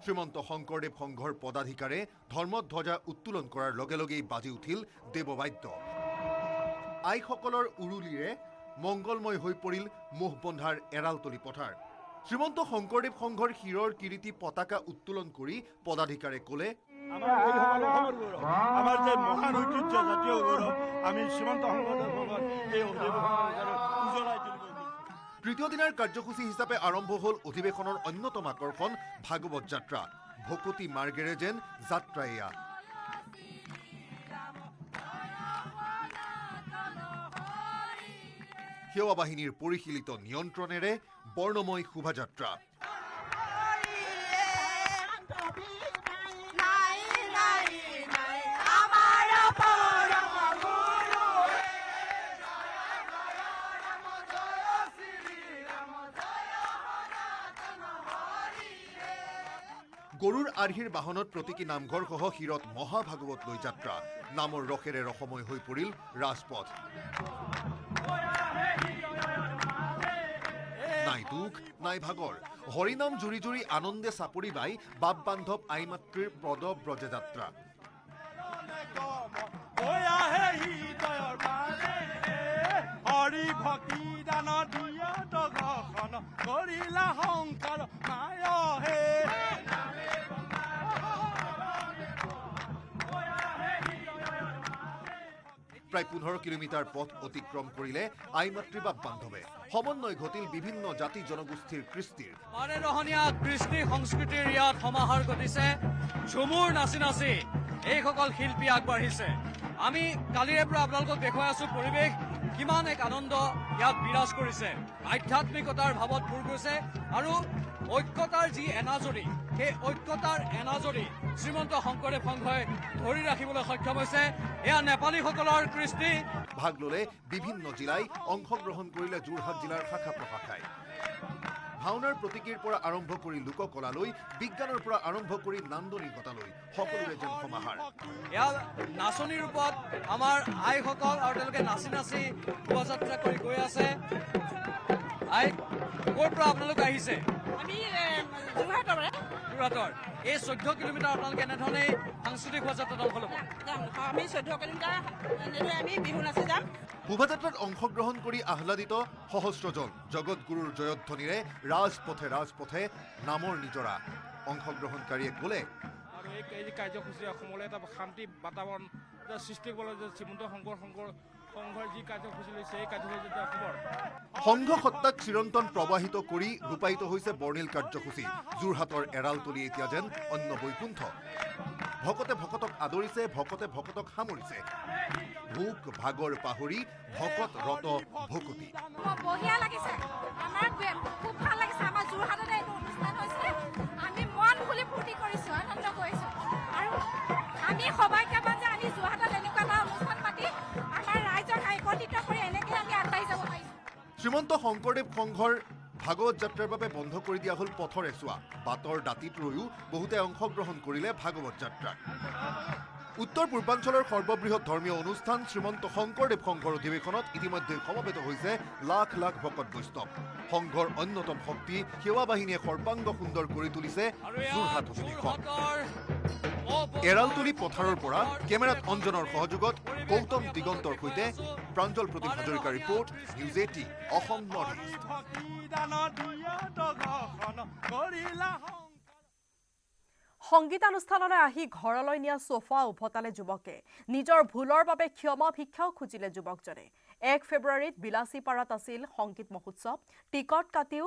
শ্ৰীমন্ত শংকৰদেৱ সংঘৰ পদাধিকাৰে ধৰ্মধ্বজা উত্তোলন কৰাৰ লগে লগেই বাজি উঠিল দেৱবাদ্য। আইসকলৰ উৰুলিৰে মংগলময় হৈ পৰিল মহবন্ধাৰ এৰালতলী পথাৰ। শ্ৰীমন্ত শংকৰদেৱ সংঘৰ শিৰৰ কিৰীটি পতাকা উত্তোলন কৰি পদাধিকাৰে ক'লে, আমাৰ যে মহান ঐতিহ্য, জাতীয় গৌৰৱ, আমি শ্ৰীমন্ত শংকৰদেৱ সংঘৰ এই উজ্বলাই তুলিব। তৃতীয় দিনাৰ কাৰ্যসূচী হিচাপে আৰম্ভ হ'ল অধিৱেশনৰ অন্যতম আকৰ্ষণ ভাগৱত যাত্ৰা। ভকতি মাৰ্গেৰে যেন যাত্ৰা এয়া। সেৱা বাহিনীৰ পৰিশীলিত নিয়ন্ত্ৰণেৰে বৰ্ণময় শোভাযাত্ৰা। আৰ্হিৰ বাহনত প্ৰতীকী নামঘৰসহ শিৰত মহাভাগৱত লৈ যাত্ৰা নামৰ ৰসেৰে ৰসময় হৈ পৰিল ৰাজপথ নাই দুখ নাই ভাগৰ হৰিনাম জুৰি জুৰি আনন্দে চাপৰি বাই বাপ বান্ধৱ আই মাতৃৰ পদ ব্ৰজে যাত্ৰা হৰি ভক্তি দান দিয়া দগখন কৰিলা সংকাৰ মায়হে প্ৰায় 15 কিলোমিটাৰ পথ অতিক্ৰম কৰিলে আই মাতৃ বাপ বান্ধৱে সমন্বয় ঘটিল বিভিন্ন জাতি জনগোষ্ঠীৰ কৃষ্টিৰ ৰহনীয়া কৃষ্টি সংস্কৃতিৰ ইয়াত সমাহাৰ ঘটিছে ঝুমুৰ নাচি নাচি এইসকল শিল্পী আগবাঢ়িছে আমি কালিৰে পৰা আপোনালোকক দেখুৱাই আছো পৰিৱেশ কিমান এক আনন্দ ইয়াত বিৰাজ কৰিছে আধ্যাত্মিকতাৰ ভাৱত ভৰ গৈছে আৰু ঐক্যতাৰ যি এনাজৰী সেই ঐক্যতাৰ এনাজৰী শ্ৰীমন্ত শংকৰদেৱ সংঘই ধৰি ৰাখিবলৈ সক্ষম হৈছে এয়া নেপালীসকলৰ কৃষ্টি ভাগ ললে বিভিন্ন জিলাই অংশগ্ৰহণ কৰিলে যোৰহাট জিলাৰ শাখা প্ৰশাখাই ভাওনাৰ প্ৰতীকীৰ পৰা আৰম্ভ কৰি লোককলালৈ বিজ্ঞানৰ পৰা আৰম্ভ কৰি নান্দনিকতালৈ সকলোৰে যেন সমাহাৰ এয়া নাচনী ৰূপত আমাৰ আইসকল আৰু তেওঁলোকে নাচি নাচি শোভাযাত্ৰা কৰি গৈ আছে আই ক'ৰ পৰা আপোনালোক আহিছে আমি যোৰহাটৰ এই 14 কিলোমিটাৰ আপোনালোকে এনেধৰণে সাংস্কৃতিক শোভাযাত্ৰাত অংশ ল'ব আমি 14 কিলোমিটাৰ এনেদৰে আমি বিহু নাচি যাম শোভাযাত্ৰাত অংশগ্ৰহণ কৰি আহ্লাদিত সহস্ৰজন জগতগুৰুৰ জয়ধ্বনিৰে ৰাজপথে নামৰ নিজৰা অংশগ্ৰহণকাৰীয়ে ক'লে আৰু এই কাৰ্যসূচী অসমলৈ এটা শান্তি বাতাবৰণ সৃষ্টি কৰিবলৈ যে শ্ৰীমন্ত শংকৰ সংঘৰ যি কাৰ্যসূচী লৈছে এই কাৰ্যসূচী অসমৰ সংঘ সত্তাক চিৰন্তন প্ৰবাহিত কৰি ৰূপায়িত হৈছে বৰ্ণিল কাৰ্যসূচী যোৰহাটৰ এৰালতলি এতিয়া যেন অন্য বৈকুণ্ঠ ভকতে ভকতক আদৰিছে ভকতে ভকতক সামৰিছে ভোক ভাগৰ পাহৰি ভকত ৰত ভকতি বঢ়িয়া লাগিছে আমাৰ খুব ভাল লাগিছে আমাৰ যোৰহাটতে এইটো অনুষ্ঠান হৈছে আমি মন খুলি ফূৰ্তি কৰিছোঁ আনন্দ কৰিছোঁ আৰু আমি সবাইকে যে আমি যোৰহাটত এনেকুৱা এটা অনুষ্ঠান পাতি আমাৰ ৰাইজক একত্ৰিত কৰি এনেকৈ আমি আগবাঢ়ি যাব পাৰিছোঁ শ্ৰীমন্ত শংকৰদেৱ সংঘৰ ভাগৱত যাত্ৰাৰ বাবে বন্ধ কৰি দিয়া হ'ল পথৰ এচোৱা বাটৰ দাঁতিত ৰৈও বহুতে অংশগ্ৰহণ কৰিলে ভাগৱত যাত্ৰাত উত্তৰ পূৰ্বাঞ্চলৰ সৰ্ববৃহৎ ধৰ্মীয় অনুষ্ঠান শ্ৰীমন্ত শংকৰদেৱ সংঘৰ অধিৱেশনত ইতিমধ্যে সমবেত হৈছে লাখ লাখ ভকত বৈষ্ণৱ সংঘৰ অন্যতম শক্তি সেৱা বাহিনীয়ে সৰ্বাংগ সুন্দৰ কৰি তুলিছে যোৰহাট অভিৱেশন এৰালতলি পথাৰৰ পৰা কেমেৰাত অঞ্জনৰ সহযোগত গৌতম দিগন্তৰ সৈতে প্ৰাঞ্জল প্ৰদীপ হাজৰিকাৰ report news 18 Assam north east সংগীতানুষ্ঠানলৈ আহি ঘৰলৈ নিয়া সোফা উভতালে যুৱকে নিজৰ ভুলৰ বাবে ক্ষমা ভিক্ষাও খুজিলে যুৱকজনে 1 ফেব্ৰুৱাৰীত বিলাসীপাৰাত আছিল সংগীত মহোৎসৱ টিকট কাটিও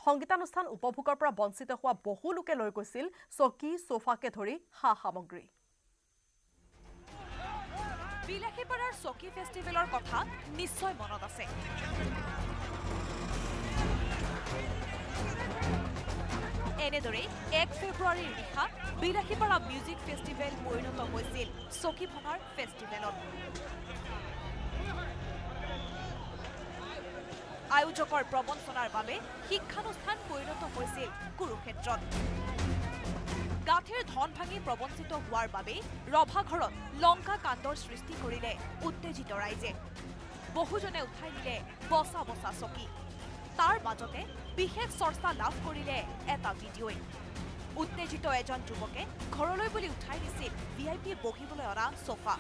সংগীতানুষ্ঠান উপভোগৰ পৰা বঞ্চিত হোৱা বহু লোকে লৈ গৈছিল চকী সোফাকে ধৰি সা সামগ্ৰী বিলাসীপাৰাৰ চকী ফেষ্টিভেলৰ কথা নিশ্চয় মনত আছে এনেদৰে 1 ফেব্ৰুৱাৰীৰ নিশা বিলাসীপাৰা মিউজিক ফেষ্টিভেল পৰিণত হৈছিল চকী ভঙাৰ ফেষ্টিভেলত আয়োজকৰ প্ৰবঞ্চনাৰ বাবে শিক্ষানুষ্ঠান পৰিণত হৈছিল কুৰুক্ষেত্ৰত গাঁঠিৰ ধন ভাঙি প্ৰবঞ্চিত হোৱাৰ বাবে ৰভাঘৰত লংকা কাণ্ডৰ সৃষ্টি কৰিলে উত্তেজিত ৰাইজে বহুজনে উঠাই নিলে বচা বচা চকী তাৰ মাজতে বিশেষ চৰ্চা লাভ কৰিলে এটা ভিডিঅ'ই উত্তেজিত এজন যুৱকে ঘৰলৈ বুলি উঠাই দিছিল ভিআইপি বহিবলৈ অনা সোফা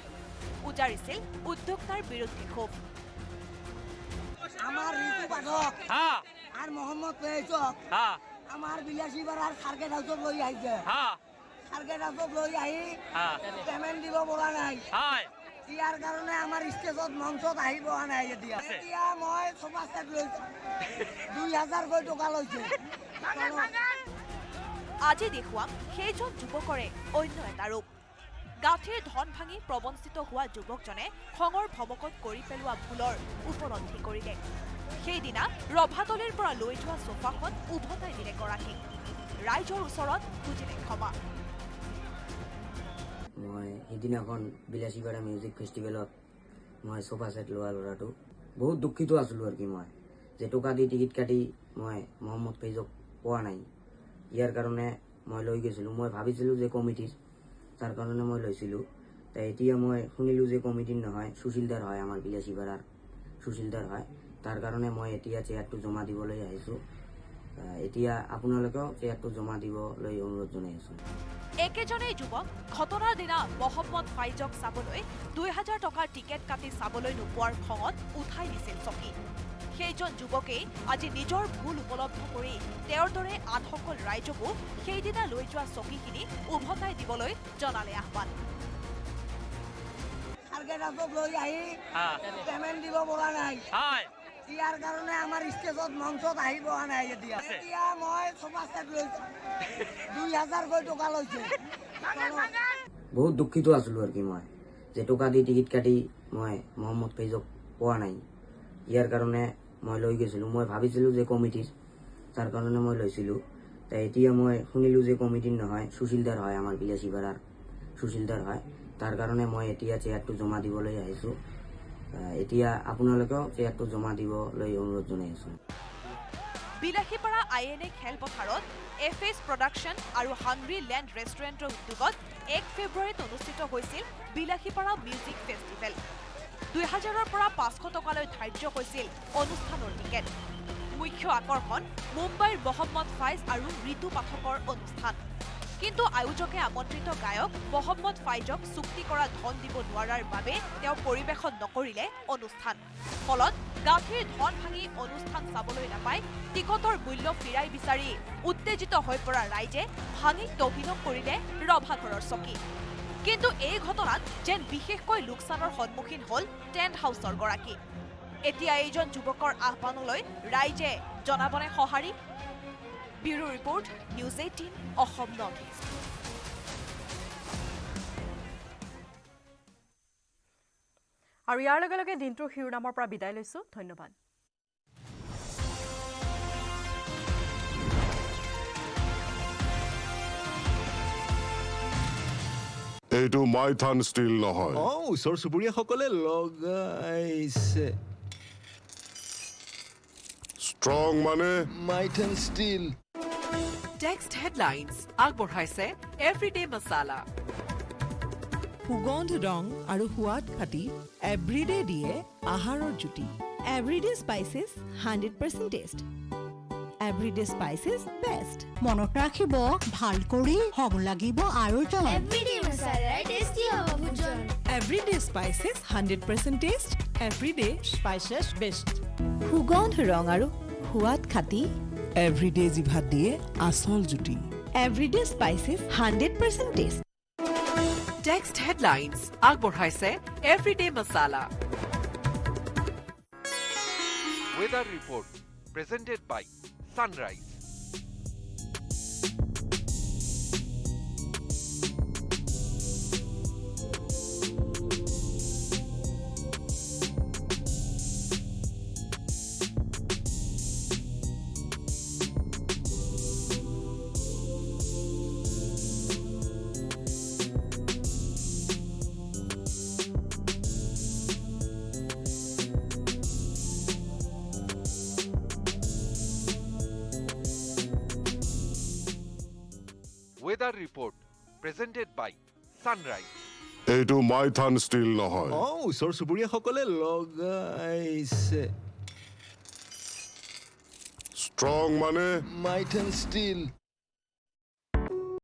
উজাৰিছিল উদ্যোক্তাৰ বিৰুদ্ধে ক্ষোভ আমাৰ ঋতু পাঠক আৰ মোহাম্মদ পেয়েছক আমাৰ বিলাসীপাড়াৰ সাৰ্কেট হাউসত লৈ আহিছে সাৰ্কেট হাউসত লৈ আহি পেমেন্ট দিব পৰা নাই ইয়াৰ কাৰণে আমাৰ ষ্টেজত মঞ্চত আহিব নাই এতিয়া মই সোফা সেট লৈছো 2000 কৈ টকা লৈছে আজি দেখুৱাম সেইজন যুৱকৰে অন্য এটা ৰূপ গাঁঠিৰ ধন ভাঙি প্ৰবঞ্চিত হোৱা যুৱকজনে খঙৰ ভমকত কৰি পেলোৱা ভুলৰ উপলব্ধি কৰিলে সেইদিনা ৰভাতলিৰ পৰা লৈ যোৱা সোফাখন উভতাই দিলে গৰাকীক ৰাইজৰ ওচৰত খুজিলে ক্ষমা মই সেইদিনাখন বিলাসীপাৰা মিউজিক ফেষ্টিভেলত মই সোফা সেট লোৱা ল'ৰাটো বহুত দুখিত আছিলোঁ আৰু কি মই যে টকা দি টিকেট কাটি মই মহম্মদ ফেইজক পোৱা নাই ইয়াৰ কাৰণে মই লৈ গৈছিলোঁ মই ভাবিছিলোঁ যে কমিটিৰ তাৰ কাৰণে মই লৈছিলোঁ তা এতিয়া মই শুনিলোঁ যে কমিটিৰ নহয় সুশীলদাৰ হয় আমাৰ বিলাসীপাৰাৰ সুশীলদাৰ হয় তাৰ কাৰণে মই এতিয়া চেয়াৰটো জমা দিবলৈ আহিছোঁ এতিয়া আপোনালোকেও চেয়াৰটো জমা দিবলৈ অনুৰোধ জনাই আছোঁ একেজনেই যুৱক ঘটনাৰ দিনা মহম্মদ ফাইজক চাবলৈ 2000 টকাৰ টিকেট কাটি চাবলৈ নোপোৱাৰ খঙত উঠাই দিছিল চকী সেইজন যুৱকেই আজি নিজৰ ভুল উপলব্ধ কৰি তেওঁৰ দৰে আনসকল ৰাইজকো সেইদিনা লৈ যোৱা চকীখিনি উভতাই দিবলৈ জনালে আহ্বান লৈ আহি পেমেণ্ট দিব পৰা নাই ইয়াৰ কাৰণে আমাৰ ষ্টেজত মঞ্চত আহিব নাই এতিয়া মই সোফা সেট লৈছোঁ 2000 টকা লৈছে বহুত দুঃখিত আছিলোঁ আৰু কি মই যে টকা দি টিকেট কাটি মই মহম্মদ ফাইজক পোৱা নাই ইয়াৰ কাৰণে মই লৈ গৈছিলোঁ মই ভাবিছিলোঁ যে কমিটিৰ তাৰ কাৰণে মই লৈছিলোঁ তা এতিয়া মই শুনিলোঁ যে কমিটিৰ নহয় সুশীলদাৰ হয় আমাৰ বিলাসীপাৰাৰ সুশীলদাৰ হয় তাৰ কাৰণে মই এতিয়া চেয়াৰটো জমা দিবলৈ আহিছোঁ এতিয়া আপোনালোকেও চেয়াৰটো জমা দিবলৈ অনুৰোধ জনাই আছোঁ বিলাসীপাৰা INA খেলপথাৰত FS প্ৰডাকশ্যন আৰু হাংগ্ৰী লেণ্ড ৰেষ্টুৰেণ্টৰ উদ্যোগত 1 ফেব্ৰুৱাৰীত অনুষ্ঠিত হৈছিল বিলাসীপাৰা মিউজিক ফেষ্টিভেল 2000ৰ পৰা 500 টকালৈ ধাৰ্য হৈছিল অনুষ্ঠানৰ টিকেট মুখ্য আকৰ্ষণ মুম্বাইৰ মহম্মদ ফাইজ আৰু ঋতু পাঠকৰ অনুষ্ঠান কিন্তু আয়োজকে আমন্ত্ৰিত গায়ক মহম্মদ ফাইজক চুক্তি কৰা ধন দিব নোৱাৰাৰ বাবে তেওঁ পৰিৱেশন নকৰিলে অনুষ্ঠান ফলত গাঁঠিৰ ধন ভাঙি অনুষ্ঠান চাবলৈ নাপায় টিকটৰ মূল্য ফিৰাই বিচাৰি উত্তেজিত হৈ পৰা ৰাইজে ভাঙি তহিলং কৰিলে ৰভাঘৰৰ চকী কিন্তু এই ঘটনাত যেন বিশেষকৈ লোকচানৰ সন্মুখীন হ'ল টেণ্ট হাউচৰ গৰাকী এতিয়া এইজন যুৱকৰ আহ্বানলৈ ৰাইজে জনাবনে সঁহাৰি bureau report news 18 Assam north east আৰু ইয়াৰ লগে লগে দিনটোৰ শিৰোনামৰ পৰা বিদায় লৈছোঁ ধন্যবাদ এইটো মাইথান ষ্টিল নহয় ওচৰ চুবুৰীয়াসকলে লগাইছে ষ্ট্ৰং মানে মাইথান ষ্টিল টেক্সট হেডলাইন্স আগবঢ়াইছে এভৰিডে মছালা সুগন্ধ ৰং আৰু সোৱাদ খাটি এভৰিডে দিয়ে আহাৰৰ জুতি everyday spices 100% test everyday spices best মনত ৰাখিব ভাল কৰি হব লাগিব আৰু এভৰিডে মছালাৰ টেষ্টি হ'ব ভোজন everyday spices 100% test everyday spices best সুগন্ধ ৰং আৰু সোৱাদ খাটি এভৰিডে জিভাত দিয়ে আচল জুতি everyday spices 100% test text headlines আগবঢ়াইছে everyday masala Weather report presented by Sunrise. Weather report presented by Sunrise. এইটো মাইথান ষ্টিল নহয় ওচৰ চুবুৰীয়াসকলে লগাইছে ষ্ট্ৰং মানে মাইথান ষ্টিল